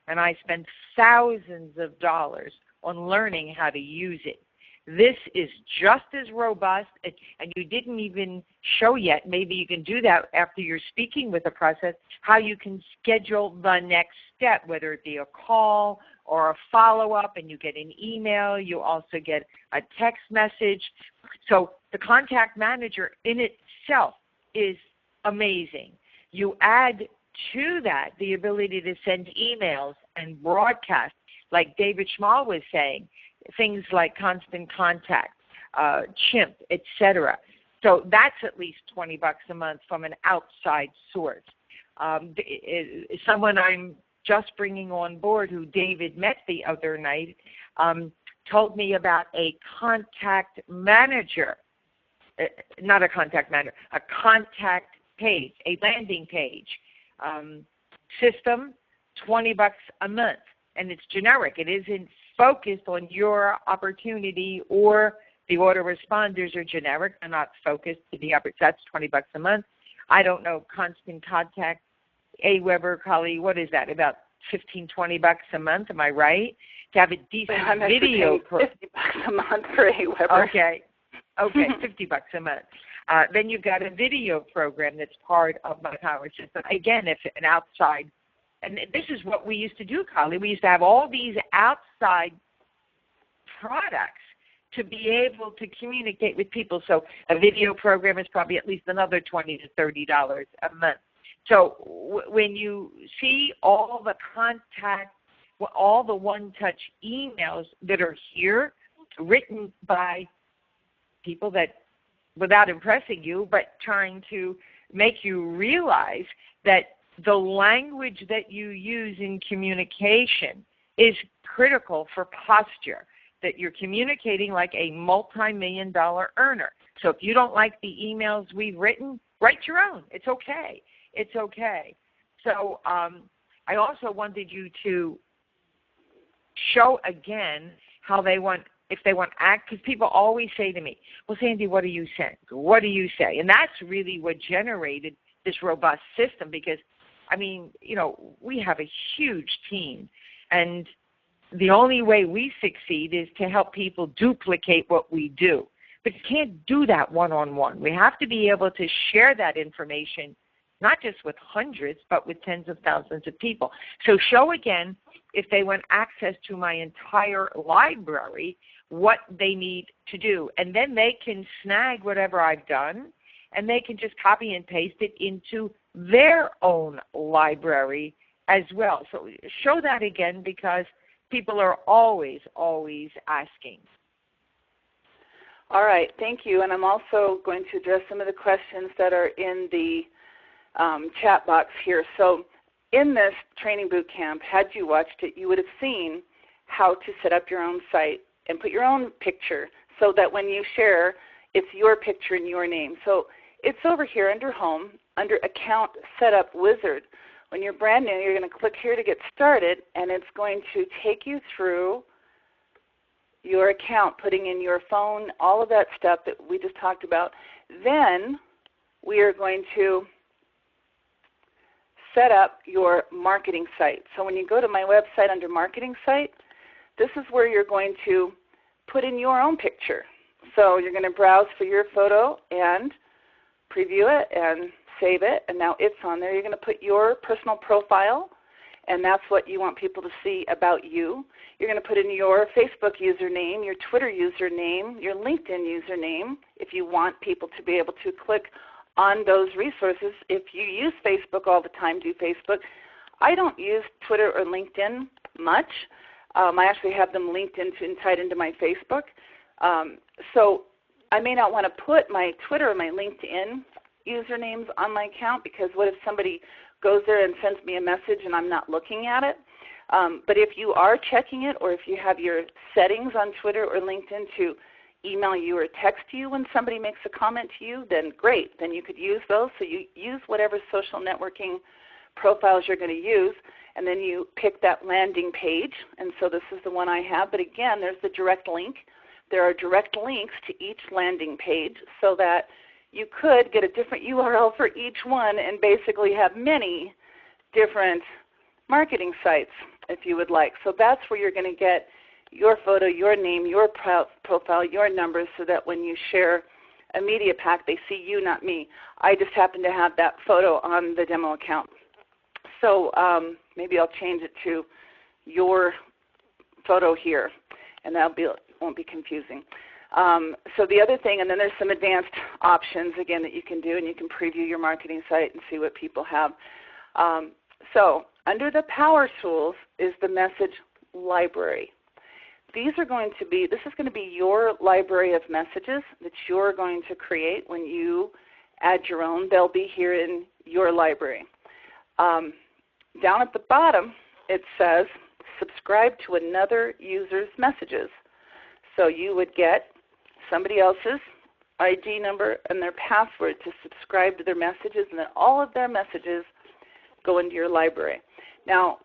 and I spent thousands of dollars on learning how to use it. This is just as robust, and you didn't even show yet, maybe you can do that after you're speaking with the process, how you can schedule the next step, whether it be a call or a follow-up, and you get an email, you also get a text message. So the contact manager in itself is amazing. You add to that the ability to send emails and broadcast, like David Schmal was saying, things like Constant Contact, Chimp, etc. So that's at least $20 a month from an outside source. Someone I'm just bringing on board who David met the other night told me about a contact manager, not a contact manager, a contact page, a landing page system, $20 a month. And it's generic. It isn't focused on your opportunity, or the autoresponders are generic. They're not focused to the that's $20 a month. I don't know, Constant Contact, AWeber, Colli, what is that, about $15-20 a month, am I right? To have a decent video program. $50 a month for AWeber. Okay, $50 a month. Then you've got a video program that's part of my power system. Again, if an outside, and this is what we used to do, Colli. We used to have all these outside products to be able to communicate with people. So a video program is probably at least another $20 to $30 a month. So when you see all the contact, all the one-touch emails that are here, written by people that, without impressing you, but trying to make you realize that the language that you use in communication is critical for posture, that you're communicating like a multi-million-dollar earner. So if you don't like the emails we've written, write your own. It's okay. It's okay. So I also wanted you to show again how they want, if they want ACT, because people always say to me, well, Sandy, what do you say? What do you say? And that's really what generated this robust system because, I mean, we have a huge team And the only way we succeed is to help people duplicate what we do. But you can't do that one-on-one. We have to be able to share that information, not just with hundreds, but with tens of thousands of people. So show again, if they want access to my entire library, what they need to do. And then they can snag whatever I've done, and they can just copy and paste it into their own library as well. So show that again, because people are always, always asking. All right, thank you. And I'm also going to address some of the questions that are in the chat box here. So in this training boot camp, had you watched it, you would have seen how to set up your own site and put your own picture so that when you share, it's your picture and your name. So it's over here under Home, under Account Setup Wizard. When you're brand new, you're going to click here to get started, and it's going to take you through your account, putting in your phone, all of that stuff that we just talked about. Then we are going to set up your marketing site. So when you go to my website under Marketing Site, this is where you're going to put in your own picture. So you're going to browse for your photo and preview it and save it, and now it's on there. You're going to put your personal profile, and that's what you want people to see about you. You're going to put in your Facebook username, your Twitter username, your LinkedIn username, if you want people to be able to click on those resources. If you use Facebook all the time, do Facebook. I don't use Twitter or LinkedIn much. I actually have them linked into and tied into my Facebook. So I may not want to put my Twitter or my LinkedIn usernames on my account, because what if somebody goes there and sends me a message and I'm not looking at it? But if you are checking it, or if you have your settings on Twitter or LinkedIn to email you or text you when somebody makes a comment to you, then great. Then you could use those. So you use whatever social networking profiles you're going to use, and then you pick that landing page. And so this is the one I have. But again, there's the direct link. There are direct links to each landing page, so that you could get a different URL for each one and basically have many different marketing sites if you would like. So that's where you're going to get your photo, your name, your profile, your numbers, so that when you share a media pack, they see you, not me. I just happen to have that photo on the demo account. So maybe I'll change it to your photo here, and that won't be confusing. So the other thing, and then there's some advanced options, again, that you can do, and you can preview your marketing site and see what people have. So under the Power Tools is the Message Library. This is going to be your library of messages that you're going to create when you add your own. They'll be here in your library. Down at the bottom, it says, subscribe to another user's messages. So you would get somebody else's ID number and their password to subscribe to their messages, and then all of their messages go into your library. Now,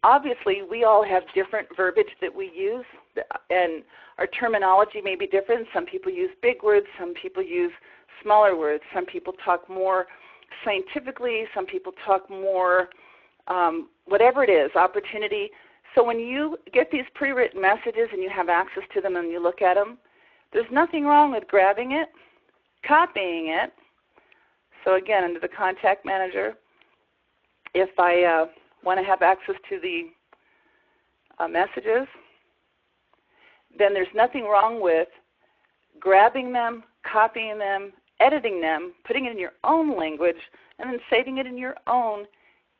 obviously, we all have different verbiage that we use, and our terminology may be different. Some people use big words. Some people use smaller words. Some people talk more scientifically. Some people talk more whatever it is, opportunity. So when you get these pre-written messages and you have access to them and you look at them, there's nothing wrong with grabbing it, copying it. So again, under the Contact Manager, if I want to have access to the messages, then there's nothing wrong with grabbing them, copying them, editing them, putting it in your own language, and then saving it in your own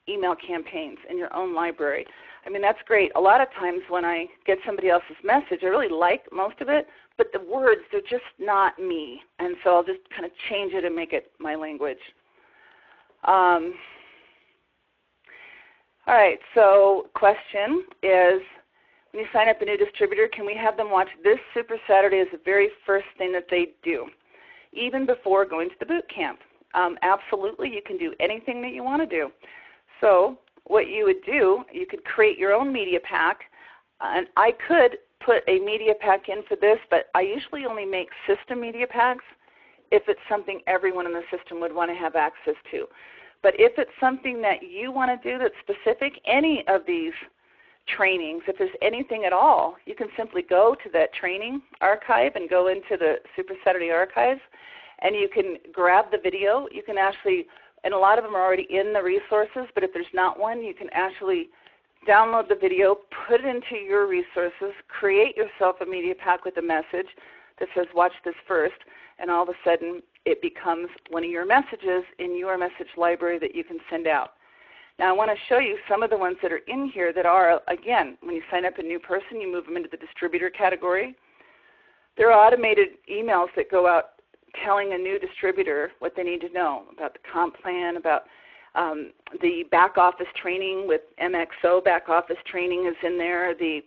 email campaigns, in your own library. I mean, that's great. A lot of times when I get somebody else's message, I really like most of it, but the words, they're just not me. And so I'll just kind of change it and make it my language. All right, so question is, when you sign up a new distributor, can we have them watch this Super Saturday as the very first thing that they do, even before going to the boot camp? Absolutely, you can do anything that you want to do. So what you would do, you could create your own media pack, and I could put a media pack in for this, but I usually only make system media packs if it's something everyone in the system would want to have access to. But if it's something that you want to do that's specific, any of these trainings, if there's anything at all, you can simply go to that training archive and go into the Super Saturday archives, and you can grab the video. You can actually, and a lot of them are already in the resources, but if there's not one, you can actually download the video, put it into your resources, create yourself a media pack with a message that says watch this first, and all of a sudden it becomes one of your messages in your message library that you can send out. Now I want to show you some of the ones that are in here that are, again, when you sign up a new person, you move them into the distributor category. There are automated emails that go out telling a new distributor what they need to know about the comp plan, about the back office training with MXO. Back office training is in there. A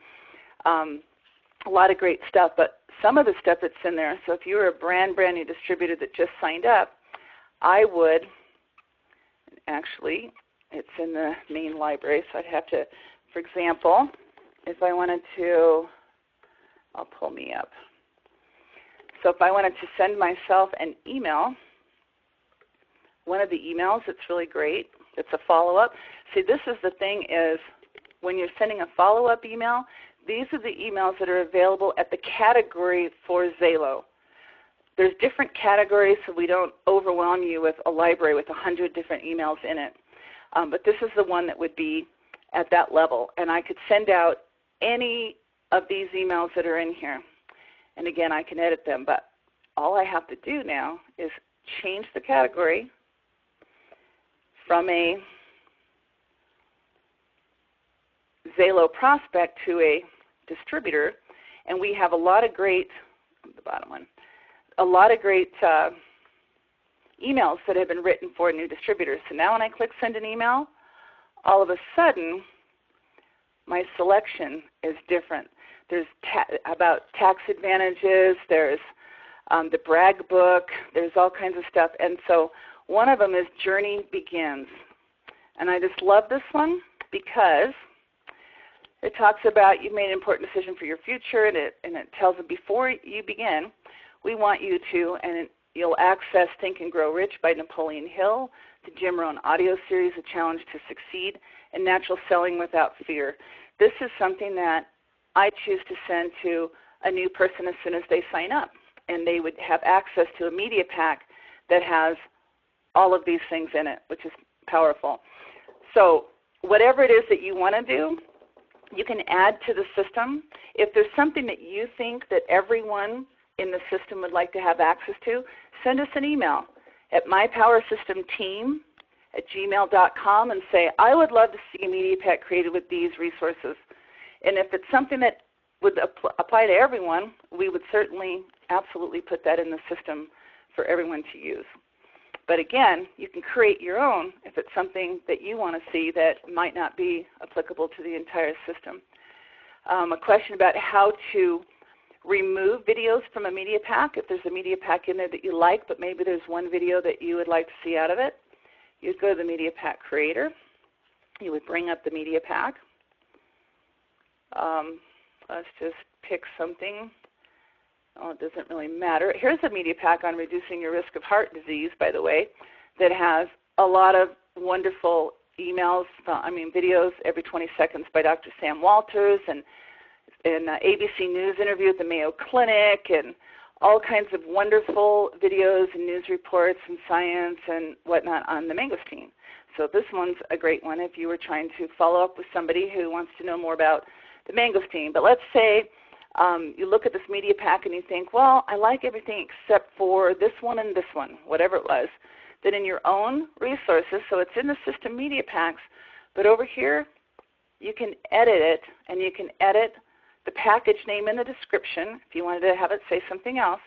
lot of great stuff, but some of the stuff that's in there, so if you're a brand new distributor that just signed up, I would, actually, it's in the main library, so I'd have to, for example, if I wanted to, I'll pull me up. So if I wanted to send myself an email, one of the emails that's really great, it's a follow-up. See, this is the thing is when you're sending a follow-up email, these are the emails that are available at the category for Zalo. There's different categories so we don't overwhelm you with a library with 100 different emails in it. But this is the one that would be at that level. And I could send out any of these emails that are in here. And again, I can edit them, but all I have to do now is change the category from a Zalo prospect to a distributor, and we have a lot of great, the bottom one, a lot of great emails that have been written for new distributors. So now when I click send an email, all of a sudden my selection is different. There's about tax advantages, there's the brag book, there's all kinds of stuff. And so one of them is Journey Begins. And I just love this one because it talks about you've made an important decision for your future, and it tells them before you begin, we want you to, and you'll access Think and Grow Rich by Napoleon Hill, the Jim Rohn audio series, A Challenge to Succeed, and Natural Selling Without Fear. This is something that I choose to send to a new person as soon as they sign up, and they would have access to a media pack that has all of these things in it, which is powerful. So whatever it is that you want to do, you can add to the system. If there's something that you think that everyone in the system would like to have access to, send us an email at mypowersystemteam@gmail.com and say, I would love to see a media pack created with these resources. And if it's something that would apply to everyone, we would certainly absolutely put that in the system for everyone to use. But again, you can create your own if it's something that you want to see that might not be applicable to the entire system. A question about how to remove videos from a media pack. If there's a media pack in there that you like, but maybe there's one video that you would like to see out of it, you'd go to the media pack creator. You would bring up the media pack. Let's just pick something. Oh, it doesn't really matter. Here's a media pack on reducing your risk of heart disease, by the way, that has a lot of wonderful emails, videos every 20 seconds by Dr. Sam Walters, and an ABC News interview at the Mayo Clinic, and all kinds of wonderful videos and news reports and science and whatnot on the mangosteen. So this one's a great one if you were trying to follow up with somebody who wants to know more about the mangosteen. But let's say you look at this media pack and you think, well, I like everything except for this one and this one, whatever it was. Then in your own resources, so it's in the system media packs, but over here you can edit it, and you can edit the package name in the description if you wanted to have it say something else.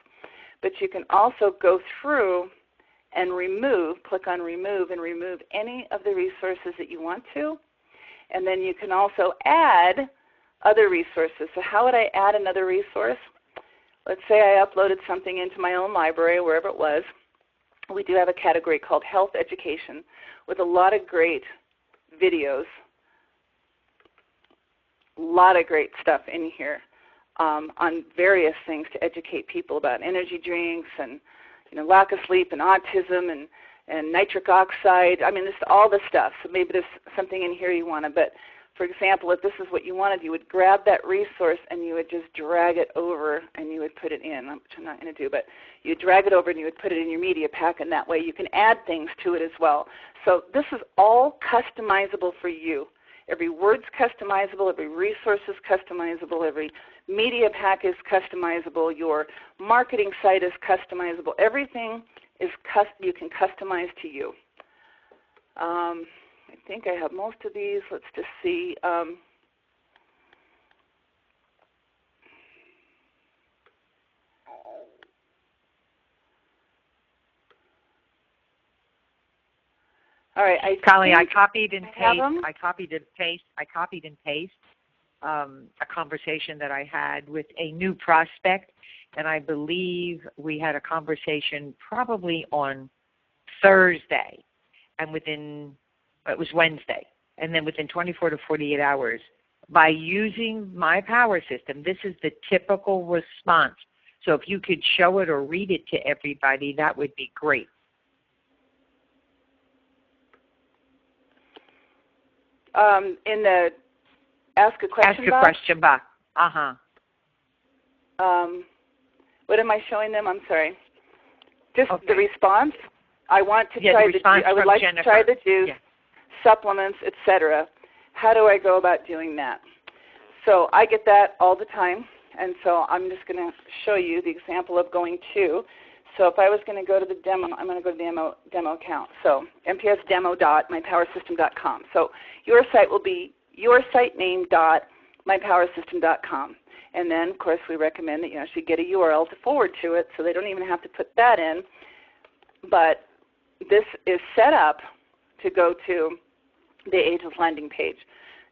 But you can also go through and remove, click on remove, and remove any of the resources that you want to. And then you can also add other resources. So how would I add another resource? Let's say I uploaded something into my own library, wherever it was. We do have a category called Health Education with a lot of great videos, a lot of great stuff in here on various things to educate people about energy drinks and lack of sleep and autism and nitric oxide. I mean, this all this stuff. So maybe there's something in here you want to. But For example, if this is what you wanted, you would grab that resource and you would just drag it over and you would put it in, which I'm not going to do, but you drag it over and you would put it in your media pack, and that way you can add things to it as well. So this is all customizable for you. Every word's customizable, every resource is customizable, every media pack is customizable, your marketing site is customizable. Everything is you can customize to you. I think I have most of these. Let's just see. All right, Colli, I copied and pasted. I copied and pasted a conversation that I had with a new prospect, and I believe we had a conversation probably on Thursday, and it was Wednesday, and then within 24 to 48 hours, by using my power system, this is the typical response. So if you could show it or read it to everybody, that would be great. In the Ask a Question box? Ask a question box. Uh-huh. What am I showing them? I'm sorry. Just okay. The response. I want to try I would like Jennifer. To try the juice, yeah. Supplements, etc. How do I go about doing that? So I get that all the time, and so I'm just going to show you the example of going to. So if I was going to go to the demo, I'm going to go to the demo account. So mpsdemo.mypowersystem.com. So your site will be your site name.mypowersystem.com. And then, of course, we recommend that you actually get a URL to forward to it, so they don't even have to put that in. But this is set up to go to the Ageless landing page.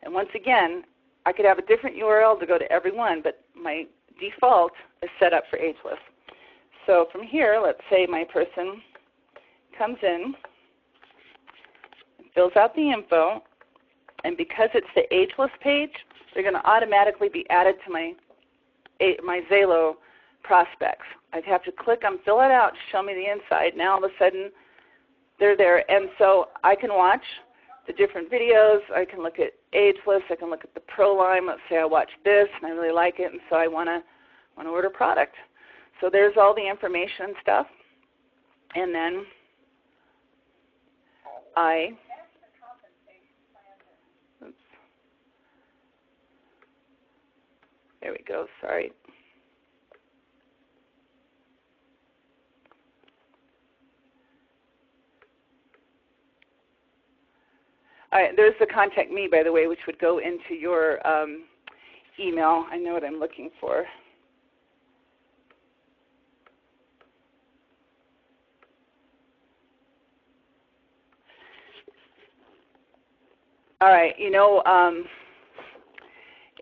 And once again, I could have a different URL to go to every one, but my default is set up for Ageless. So from here, let's say my person comes in, fills out the info, and because it's the Ageless page, they're going to automatically be added to my Zalo prospects. I'd have to click on fill it out to show me the inside. Now all of a sudden they're there. And so I can watch the different videos. I can look at Ageless. I can look at the Pro line. Let's say I watch this and I really like it, and so I want to order product. So there's all the information and stuff. And then there we go, sorry. All right, there's the contact me, by the way, which would go into your email. I know what I'm looking for. All right,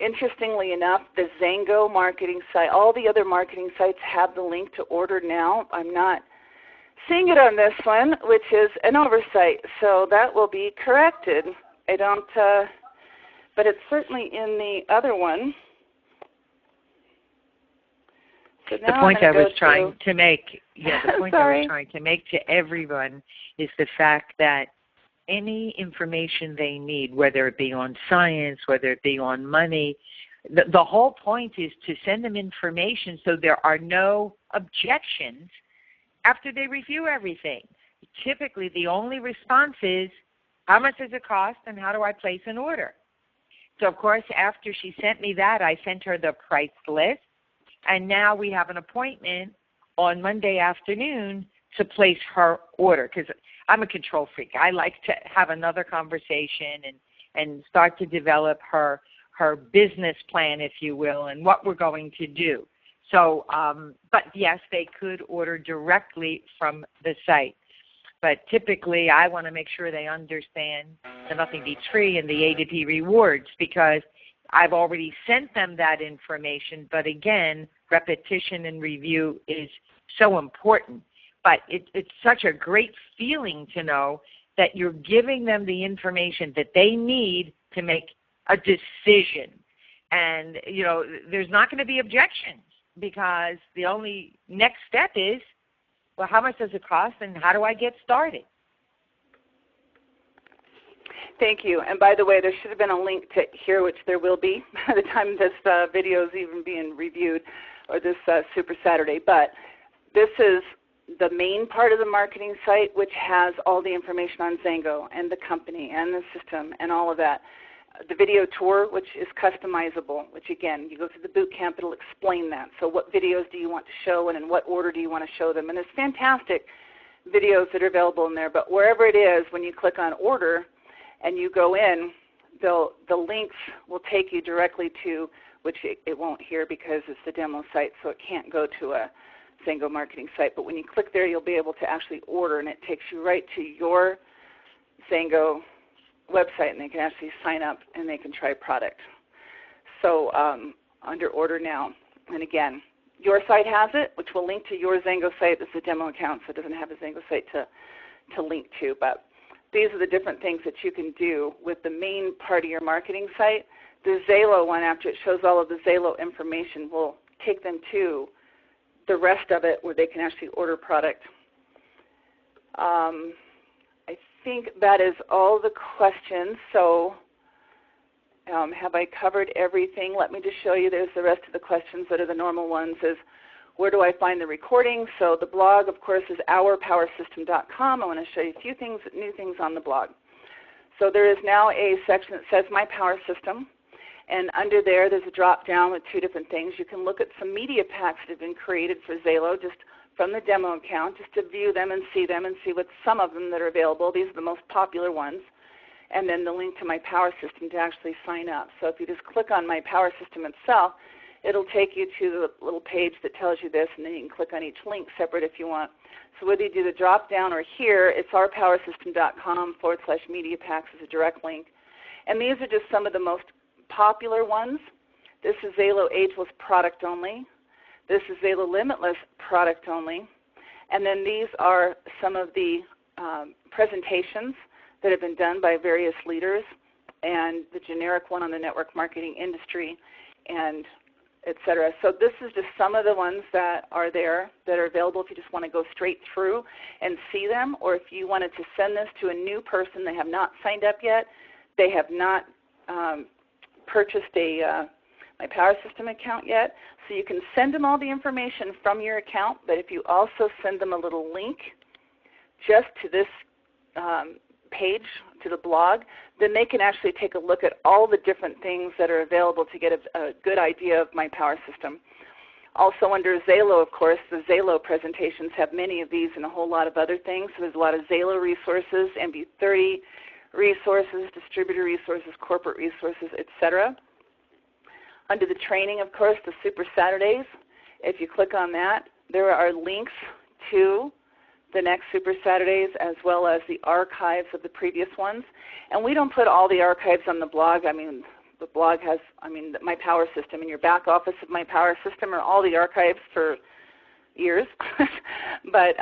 interestingly enough, the Zango marketing site, all the other marketing sites have the link to order now. I'm not seeing it on this one, which is an oversight, so that will be corrected. I don't, but it's certainly in the other one. So the point I was trying to make, the point I was trying to make to everyone is the fact that any information they need, whether it be on science, whether it be on money, the whole point is to send them information so there are no objections after they review everything. Typically, the only response is, how much does it cost and how do I place an order? So, of course, after she sent me that, I sent her the price list, and now we have an appointment on Monday afternoon to place her order, because I'm a control freak. I like to have another conversation and start to develop her business plan, if you will, and what we're going to do. So, but yes, they could order directly from the site. But typically, I want to make sure they understand the Nothing Beats Free and the ADP rewards, because I've already sent them that information. But again, repetition and review is so important. But it's such a great feeling to know that you're giving them the information that they need to make a decision. And, there's not going to be objections, because the only next step is, well, how much does it cost and how do I get started? Thank you. And by the way, there should have been a link to here, which there will be by the time this video is even being reviewed, or this Super Saturday. But this is the main part of the marketing site, which has all the information on Zango and the company and the system and all of that. The video tour, which is customizable, which again, you go through the boot camp, it'll explain that. So what videos do you want to show and in what order do you want to show them? And there's fantastic videos that are available in there, but wherever it is, when you click on order and you go in, the links will take you directly to, which it won't here because it's the demo site, so it can't go to a Zango marketing site. But when you click there, you'll be able to actually order, and it takes you right to your Zango website, and they can actually sign up and they can try product. So under order now, and again, your site has it, which will link to your Zango site. This is a demo account, so it doesn't have a Zango site to link to. But these are the different things that you can do with the main part of your marketing site. The Zalo one, after it shows all of the Zalo information, will take them to the rest of it where they can actually order product. I think that is all the questions. So have I covered everything? Let me just show you. There's the rest of the questions that are the normal ones. Is where do I find the recording? So the blog, of course, is ourpowersystem.com. I want to show you a few things, new things on the blog. So there is now a section that says My Power System. And under there's a drop down with two different things. You can look at some media packs that have been created for Zalo just from the demo account, just to view them and see what some of them that are available. These are the most popular ones. And then the link to My Power System to actually sign up. So if you just click on My Power System itself, it'll take you to the little page that tells you this, and then you can click on each link separate if you want. So whether you do the drop down or here, it's ourpowersystem.com/media packs is a direct link. And these are just some of the most popular ones. This is Zalo Ageless Product Only. This is Zalo Limitless Product Only. And then these are some of the presentations that have been done by various leaders, and the generic one on the network marketing industry, and et cetera. So this is just some of the ones that are there that are available if you just want to go straight through and see them, or if you wanted to send this to a new person, they have not signed up yet, they have not purchased a My Power System account yet, so you can send them all the information from your account, but if you also send them a little link just to this page, to the blog, then they can actually take a look at all the different things that are available to get a good idea of My Power System. Also under Zalo, of course, the Zalo presentations have many of these and a whole lot of other things. So there's a lot of Zalo resources, MB30 resources, distributor resources, corporate resources, etc. Under the training, of course, the Super Saturdays, if you click on that, there are links to the next Super Saturdays as well as the archives of the previous ones. And we don't put all the archives on the blog. I mean, the blog has, My Power System. In your back office of My Power System are all the archives for years. But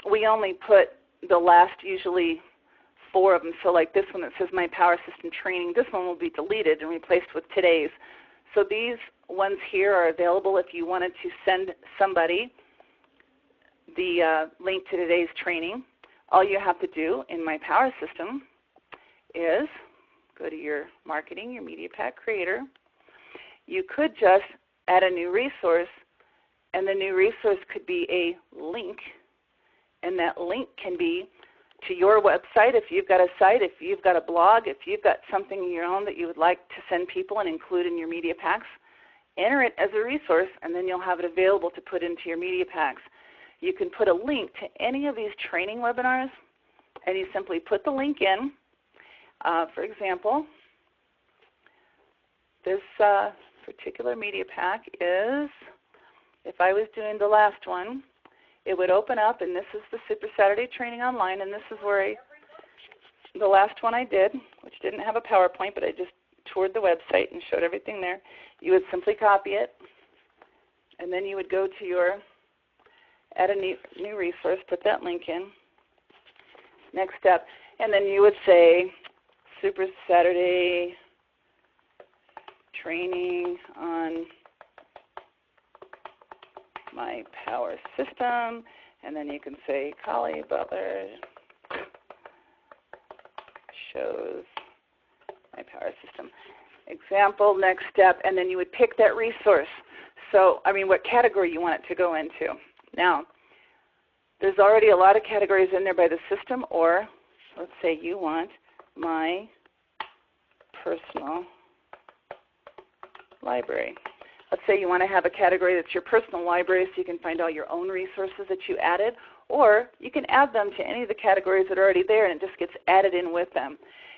we only put the last usually 4 of them. So like this one that says My Power System Training, this one will be deleted and replaced with today's. So these ones here are available if you wanted to send somebody the link to today's training. All you have to do in My Power System is go to your marketing, your media pack creator. You could just add a new resource, and the new resource could be a link, and that link can be to your website if you've got a site, if you've got a blog, if you've got something of your own that you would like to send people and include in your media packs. Enter it as a resource, and then you'll have it available to put into your media packs. You can put a link to any of these training webinars, and you simply put the link in. For example, this particular media pack is, if I was doing the last one, it would open up, and this is the Super Saturday Training Online, and this is where the last one I did, which didn't have a PowerPoint, but I just toured the website and showed everything there. You would simply copy it, and then you would go to your add a new resource, put that link in, next step, and then you would say Super Saturday Training on My Power System, and then you can say Colli Butler shows My Power System. Example, next step, and then you would pick that resource. So, what category you want it to go into. Now, there's already a lot of categories in there by the system, or let's say you want my personal library. Let's say you want to have a category that's your personal library so you can find all your own resources that you added, or you can add them to any of the categories that are already there and it just gets added in with them.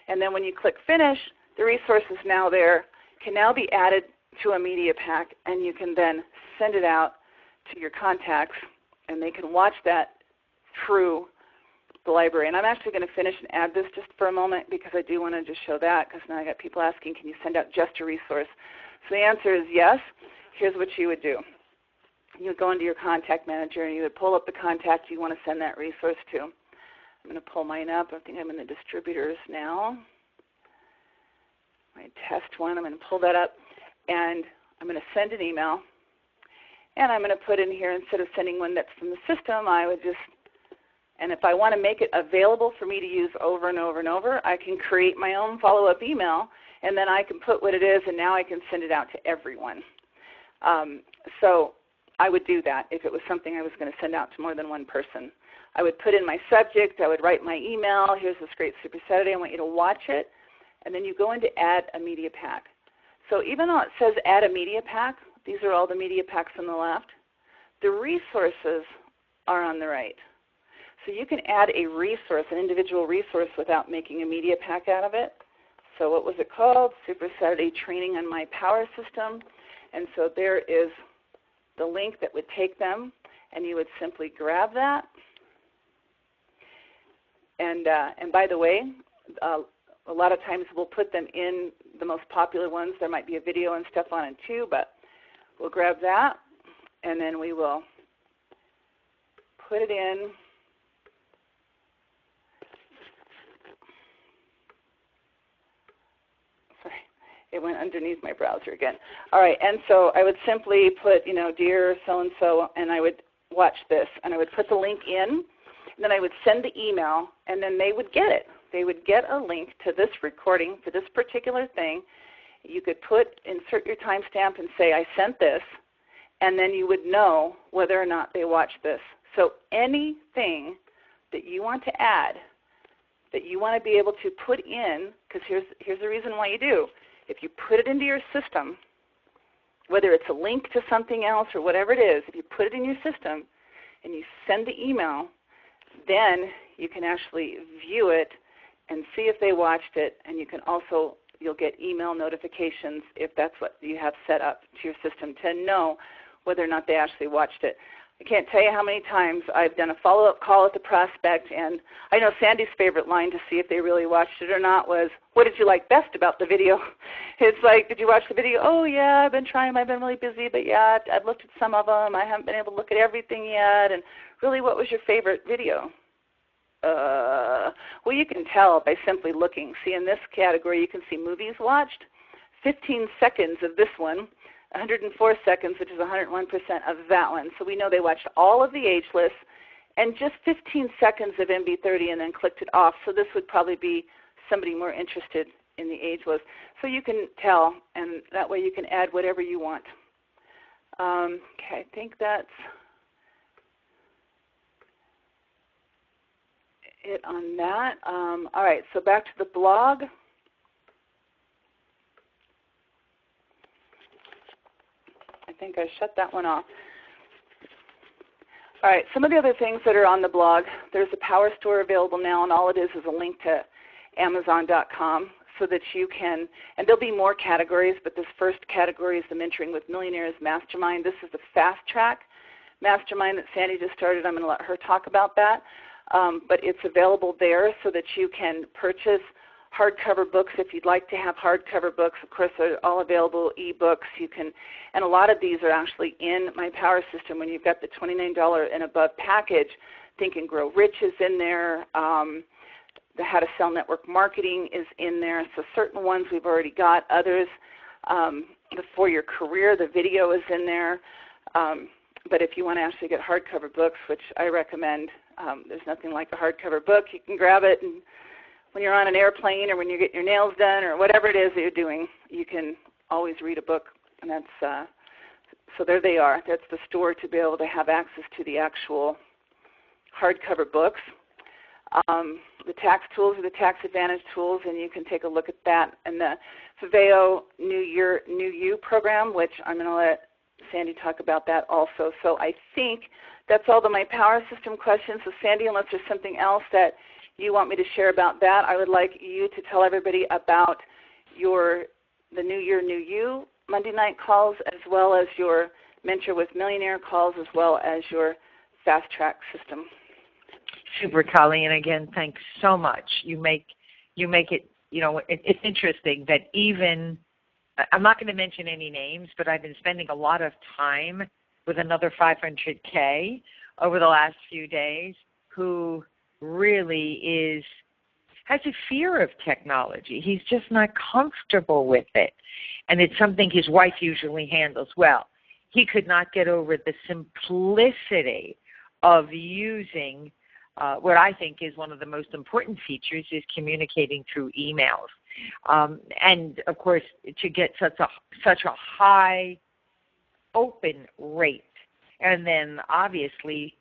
And then when you click Finish, the resources now there can now be added to a media pack, and you can then send it out to your contacts and they can watch that through the library. And I'm actually going to finish and add this just for a moment because I do want to just show that, because now I got people asking, can you send out just a resource? So the answer is yes. Here's what you would do. You would go into your contact manager and you would pull up the contact you want to send that resource to. I'm going to pull mine up. I think I'm in the distributors now. My test one, I'm going to pull that up and I'm going to send an email. And I'm going to put in here, instead of sending one that's from the system, I would just, and if I want to make it available for me to use over and over and over, I can create my own follow-up email, and then I can put what it is, and now I can send it out to everyone. So I would do that if it was something I was going to send out to more than one person. I would put in my subject. I would write my email. Here's this great Super Saturday. I want you to watch it. And then you go into Add a Media Pack. So even though it says Add a Media Pack, these are all the media packs on the left, the resources are on the right. So you can add a resource, an individual resource, without making a media pack out of it. So what was it called? Super Saturday Training on My Power System. And so there is the link that would take them, and you would simply grab that. And by the way, a lot of times we'll put them in the most popular ones. There might be a video and stuff on it too, but we'll grab that, and then we will put it in. Sorry, it went underneath my browser again. All right, and so I would simply put, dear so-and-so, and I would watch this, and I would put the link in, and then I would send the email, and then they would get it. They would get a link to this recording for this particular thing. You could insert your timestamp and say, I sent this, and then you would know whether or not they watched this. So anything that you want to add, that you want to be able to put in, because here's the reason why you do. If you put it into your system, whether it's a link to something else or whatever it is, if you put it in your system and you send the email, then you can actually view it and see if they watched it, and you can also, you'll get email notifications if that's what you have set up to your system to know whether or not they actually watched it. I can't tell you how many times I've done a follow-up call with the prospect, and I know Sandy's favorite line to see if they really watched it or not was, what did you like best about the video? It's like, did you watch the video? Oh, yeah, I've been trying. I've been really busy, but yeah, I've looked at some of them. I haven't been able to look at everything yet, and really, what was your favorite video? Well, you can tell by simply looking. See, in this category, you can see movies watched, 15 seconds of this one, 104 seconds, which is 101% of that one. So we know they watched all of the ageless and just 15 seconds of MB30 and then clicked it off. So this would probably be somebody more interested in the ageless. So you can tell, and that way you can add whatever you want. Okay, I think that's it on that. All right, so back to the blog. I think I shut that one off. All right, some of the other things that are on the blog, there's a Power Store available now, and all it is a link to Amazon.com so that you can, and there'll be more categories, but this first category is the Mentoring with Millionaires Mastermind. This is the Fast Track Mastermind that Sandy just started. I'm going to let her talk about that. But it's available there so that you can purchase hardcover books if you'd like to have hardcover books. Of course, they're all available, ebooks. You can, and a lot of these are actually in My Power System. When you've got the $29 and above package, Think and Grow Rich is in there. The How to Sell Network Marketing is in there. So certain ones we've already got. Others, the For Your Career, the video is in there. But if you want to actually get hardcover books, which I recommend, there's nothing like a hardcover book. You can grab it and when you're on an airplane or when you get your nails done or whatever it is that you're doing, you can always read a book. And that's so there they are. That's the store to be able to have access to the actual hardcover books. The tax tools are the tax advantage tools, and you can take a look at that. And the Faveo New Year, New You program, which I'm going to let Sandy talk about that also. So I think that's all my power system questions. So Sandy, unless there's something else that you want me to share about that, I would like you to tell everybody about the New Year, New You Monday night calls, as well as your Mentor with Millionaire calls, as well as your Fast Track system. Super, Colli, and again, thanks so much. You make it, it's interesting that even, I'm not going to mention any names, but I've been spending a lot of time with another 500K over the last few days who really has a fear of technology. He's just not comfortable with it. And it's something his wife usually handles well. He could not get over the simplicity of using what I think is one of the most important features is communicating through emails. And, of course, to get such a high open rate. And then, obviously,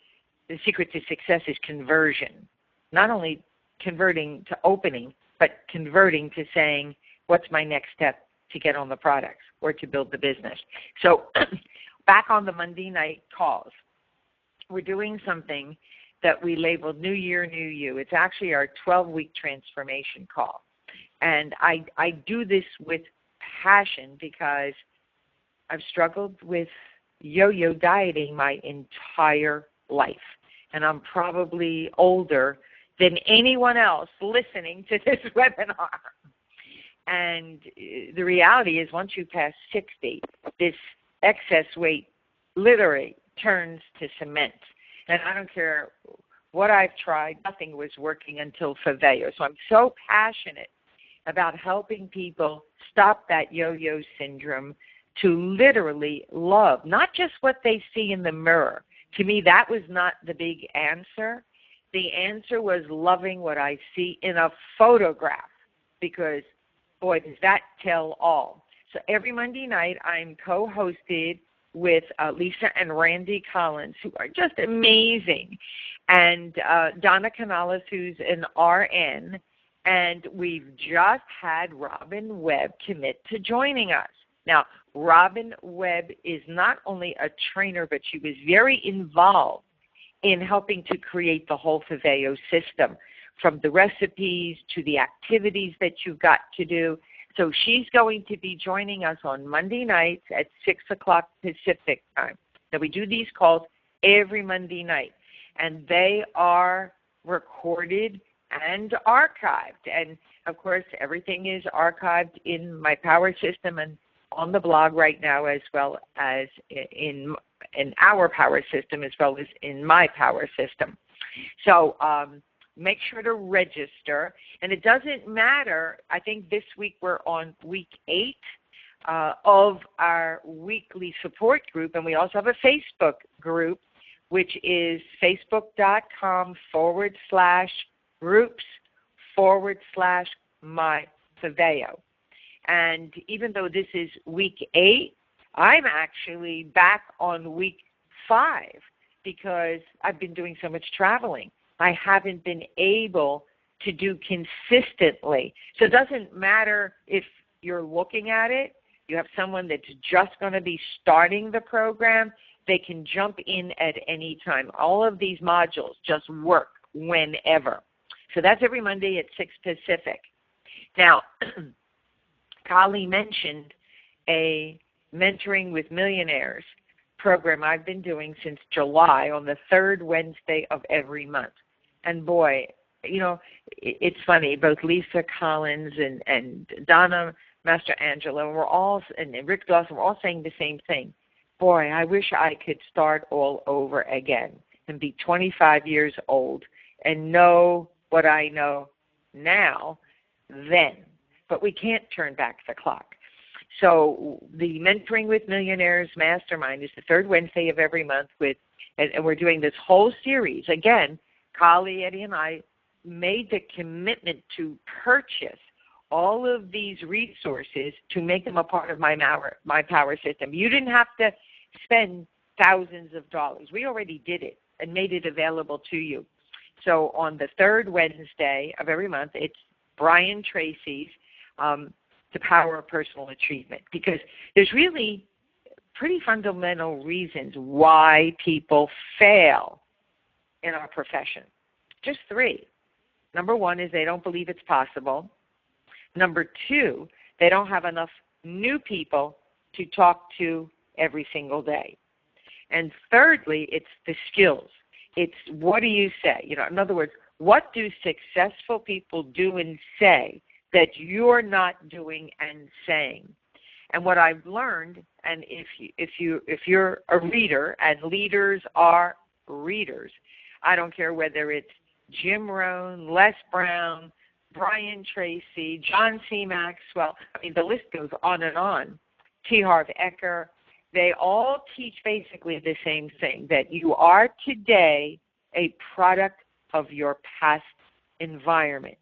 the secret to success is conversion. Not only converting to opening, but converting to saying, what's my next step to get on the products or to build the business? So back on the Monday night calls, we're doing something that we labeled New Year, New You. It's actually our 12-week transformation call. And I do this with passion because I've struggled with yo-yo dieting my entire life. And I'm probably older than anyone else listening to this webinar. And the reality is once you pass 60, this excess weight literally turns to cement. And I don't care what I've tried, nothing was working until Faveo. So I'm so passionate about helping people stop that yo-yo syndrome, to literally love, not just what they see in the mirror. To me, that was not the big answer. The answer was loving what I see in a photograph, because, boy, does that tell all. So every Monday night, I'm co-hosted with Lisa and Randy Collins, who are just amazing, and Donna Canales, who's an RN, and we've just had Robin Webb commit to joining us. Now, Robin Webb is not only a trainer, but she was very involved in helping to create the whole Faveo system, from the recipes to the activities that you've got to do. So she's going to be joining us on Monday nights at 6 o'clock Pacific time. Now, we do these calls every Monday night, and they are recorded and archived. And, of course, everything is archived in my power system and on the blog right now, as well as in our power system, as well as in my power system. So make sure to register. And it doesn't matter. I think this week we're on week 8 of our weekly support group. And we also have a Facebook group, which is facebook.com/groups/my-Faveo. And even though this is week 8, I'm actually back on week 5 because I've been doing so much traveling. I haven't been able to do consistently. So it doesn't matter if you're looking at it, you have someone that's just going to be starting the program, they can jump in at any time. All of these modules just work whenever. So that's every Monday at 6 Pacific. Now, Colli mentioned a Mentoring with Millionaires program I've been doing since July on the 3rd Wednesday of every month. And boy, it's funny, both Lisa Collins and Donna Mastrangelo and Rick Dawson were all saying the same thing. Boy, I wish I could start all over again and be 25 years old and know what I know now then. But we can't turn back the clock. So the Mentoring with Millionaires Mastermind is the 3rd Wednesday of every month and we're doing this whole series. Again, Colli, Eddie, and I made the commitment to purchase all of these resources to make them a part of my power system. You didn't have to spend thousands of dollars. We already did it and made it available to you. So on the third Wednesday of every month, it's Brian Tracy's The Power of Personal Achievement, because there's really pretty fundamental reasons why people fail in our profession. Just 3. Number 1 is they don't believe it's possible. Number 2, they don't have enough new people to talk to every single day. And thirdly, it's the skills. It's what do you say? In other words, what do successful people do and say that you're not doing and saying? And what I've learned, and if you're a reader, and leaders are readers, I don't care whether it's Jim Rohn, Les Brown, Brian Tracy, John C. Maxwell, the list goes on and on, T. Harv Eker, they all teach basically the same thing, that you are today a product of your past environment.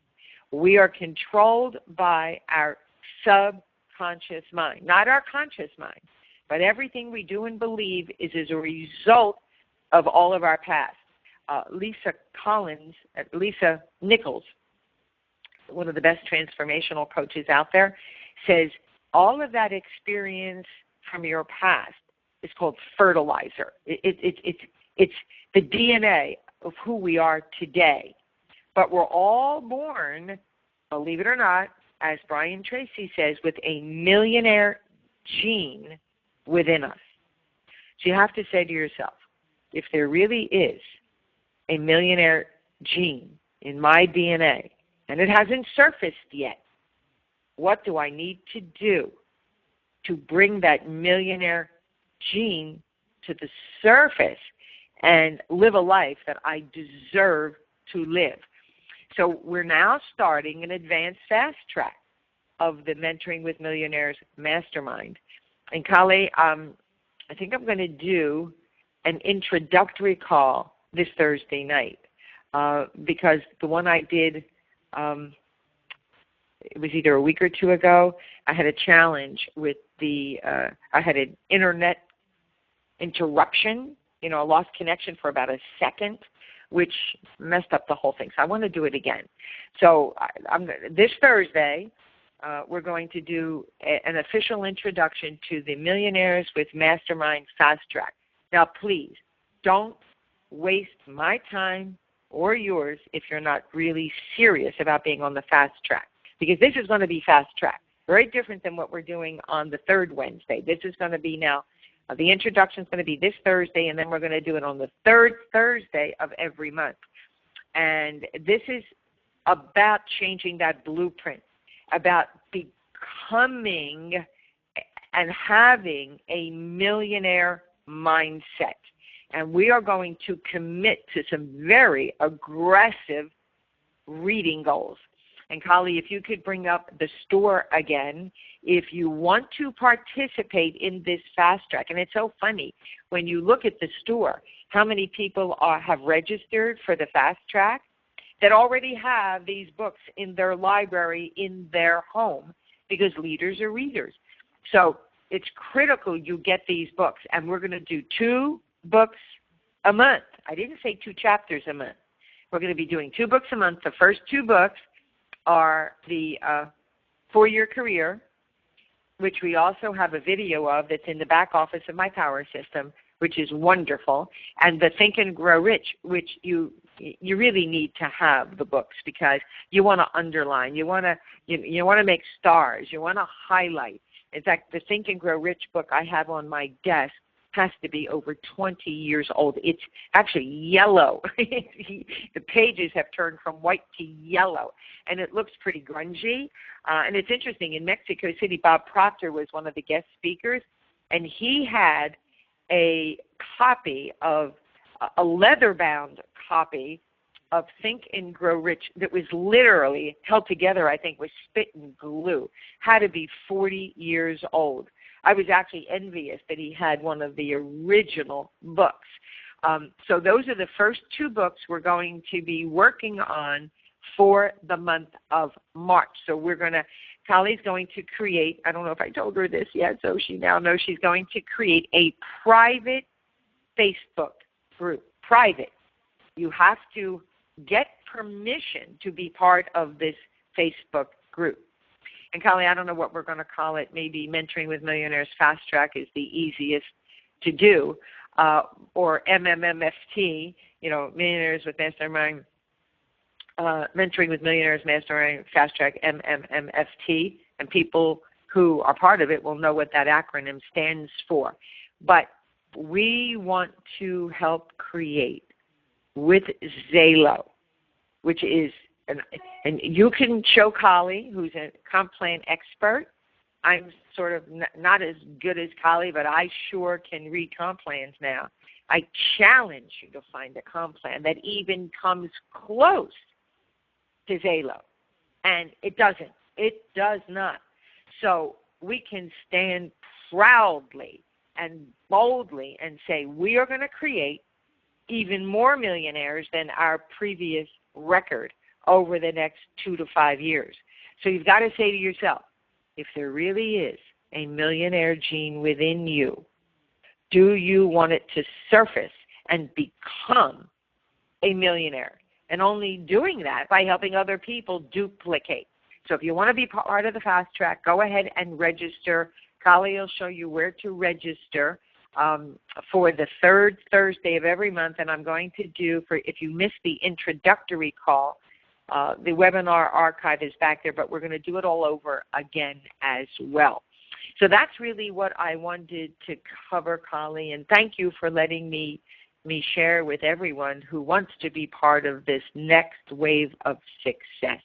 We are controlled by our subconscious mind, not our conscious mind, but everything we do and believe is as a result of all of our past. Lisa Nichols, one of the best transformational coaches out there, says all of that experience from your past is called fertilizer. It's the DNA of who we are today. But we're all born, believe it or not, as Brian Tracy says, with a millionaire gene within us. So you have to say to yourself, if there really is a millionaire gene in my DNA, and it hasn't surfaced yet, what do I need to do to bring that millionaire gene to the surface and live a life that I deserve to live? So we're now starting an advanced fast track of the Mentoring with Millionaires Mastermind. And Colli, I think I'm going to do an introductory call this Thursday night because the one I did, it was either a week or 2 ago, I had a challenge with I had an internet interruption, I lost connection for about a second, which messed up the whole thing. So I want to do it again. So this Thursday, we're going to do an official introduction to the Millionaires with Mastermind Fast Track. Now, please, don't waste my time or yours if you're not really serious about being on the fast track, because this is going to be fast track. Very different than what we're doing on the third Wednesday. This is going to be now, the introduction is going to be this Thursday, and then we're going to do it on the third Thursday of every month. And this is about changing that blueprint, about becoming and having a millionaire mindset. And we are going to commit to some very aggressive reading goals. And Colli, if you could bring up the store again, if you want to participate in this fast track, and it's so funny when you look at the store, how many people have registered for the fast track that already have these books in their library, in their home, because leaders are readers. So it's critical you get these books, and we're going to do 2 books a month. I didn't say 2 chapters a month. We're going to be doing 2 books a month. The first 2 books are the 4-Year Career, which we also have a video of that's in the back office of my power system, which is wonderful, and the Think and Grow Rich, which you really need to have the books because you want to underline, you want to make stars, you want to highlight. In fact, the Think and Grow Rich book I have on my desk has to be over 20 years old. It's actually yellow. The pages have turned from white to yellow, and it looks pretty grungy. And it's interesting, in Mexico City, Bob Proctor was one of the guest speakers, and he had a copy of, a leather-bound copy of Think and Grow Rich that was literally held together, I think, with spit and glue. Had to be 40 years old. I was actually envious that he had one of the original books. So those are the first 2 books we're going to be working on for the month of March. So Colli's going to create, I don't know if I told her this yet, so she now knows she's going to create a private Facebook group. Private. You have to get permission to be part of this Facebook group. And Colli, I don't know what we're going to call it. Maybe Mentoring with Millionaires Fast Track is the easiest to do, or MMMFT, Millionaires with Mastermind, Mentoring with Millionaires Mastermind Fast Track, MMMFT, and people who are part of it will know what that acronym stands for. But we want to help create with Zalo, which is, and you can show Colli, who's a comp plan expert. I'm sort of not as good as Colli, but I sure can read comp plans now. I challenge you to find a comp plan that even comes close to Zalo. And it doesn't. It does not. So we can stand proudly and boldly and say we are going to create even more millionaires than our previous record over the next 2 to 5 years. So you've got to say to yourself, if there really is a millionaire gene within you, do you want it to surface and become a millionaire? And only doing that by helping other people duplicate. So if you want to be part of the Fast Track, go ahead and register. Colli will show you where to register for the third Thursday of every month. And I'm going to do, if you missed the introductory call, the webinar archive is back there, but we're going to do it all over again as well. So that's really what I wanted to cover, Colli, and thank you for letting me share with everyone who wants to be part of this next wave of success.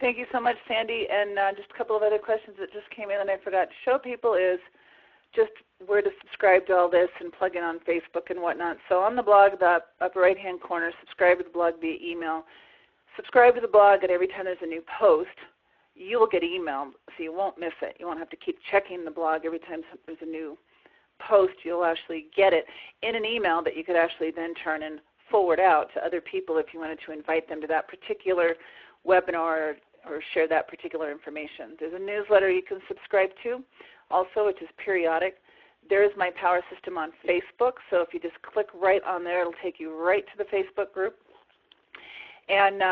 Thank you so much, Sandy. And just a couple of other questions that just came in and I forgot to show people is just where to subscribe to all this and plug in on Facebook and whatnot. So on the blog, the upper right-hand corner, subscribe to the blog via email. Subscribe to the blog, and every time there's a new post, you will get emailed, so you won't miss it. You won't have to keep checking the blog every time there's a new post. You'll actually get it in an email that you could actually then turn and forward out to other people if you wanted to invite them to that particular webinar or share that particular information. There's a newsletter you can subscribe to also, which is periodic. There is my Power System on Facebook, so if you just click right on there, it'll take you right to the Facebook group. And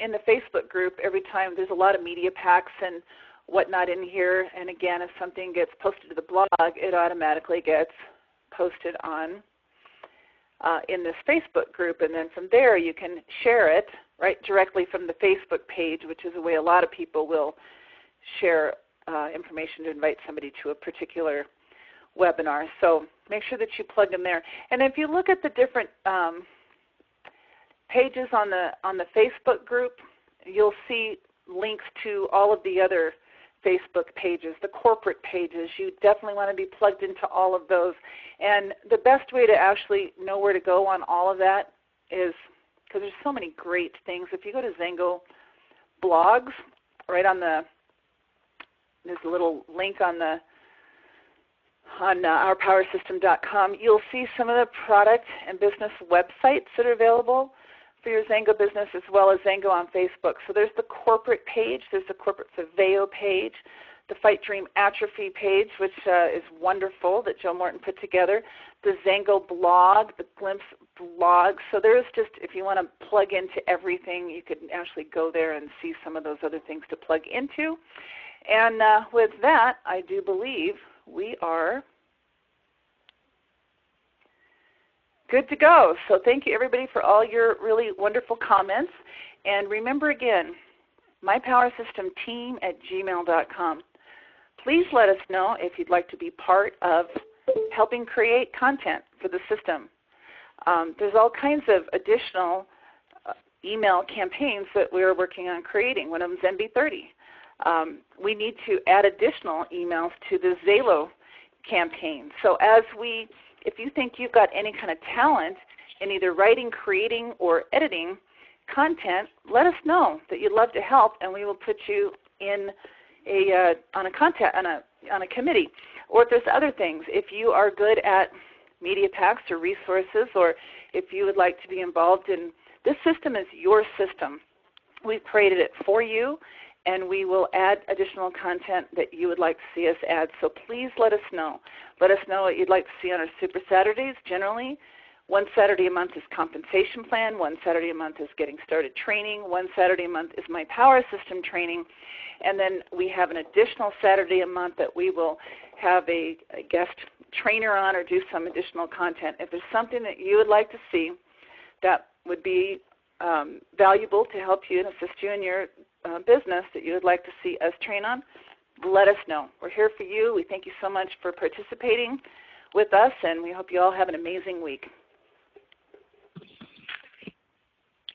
in the Facebook group, every time there's a lot of media packs and whatnot in here, and again, if something gets posted to the blog, it automatically gets posted on in this Facebook group, and then from there you can share it right directly from the Facebook page, which is a way a lot of people will share information to invite somebody to a particular webinar. So make sure that you plug in there. And if you look at the different pages on the Facebook group, you'll see links to all of the other Facebook pages, the corporate pages. You definitely want to be plugged into all of those. And the best way to actually know where to go on all of that is, because there's so many great things, if you go to Zango blogs, right on there's a little link on ourpowersystem.com, you'll see some of the product and business websites that are available for your Zango business, as well as Zango on Facebook. So there's the corporate page, there's the corporate Faveo page, the Fight Dream Atrophy page, which is wonderful, that Joe Morton put together, the Zango blog, the Glimpse blog. So there's just, if you want to plug into everything, you could actually go there and see some of those other things to plug into. And with that, I do believe we are good to go. So thank you, everybody, for all your really wonderful comments. And remember again, mypowersystemteam@gmail.com. Please let us know if you'd like to be part of helping create content for the system. There's all kinds of additional email campaigns that we're working on creating. One of them is NB30. We need to add additional emails to the Zalo campaign. So if you think you've got any kind of talent in either writing, creating, or editing content, let us know that you'd love to help, and we will put you in on a committee. Or if there's other things, if you are good at media packs or resources, or if you would like to be involved in this system is your system. We've created it for you, and we will add additional content that you would like to see us add. So please let us know. Let us know what you'd like to see on our Super Saturdays. Generally, one Saturday a month is compensation plan, one Saturday a month is getting started training, one Saturday a month is my power system training, and then we have an additional Saturday a month that we will have a guest trainer on or do some additional content. If there's something that you would like to see that would be valuable to help you and assist you in your business that you would like to see us train on, let us know. We're here for you. We thank you so much for participating with us, and we hope you all have an amazing week.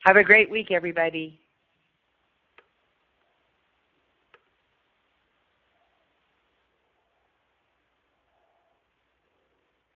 Have a great week, everybody.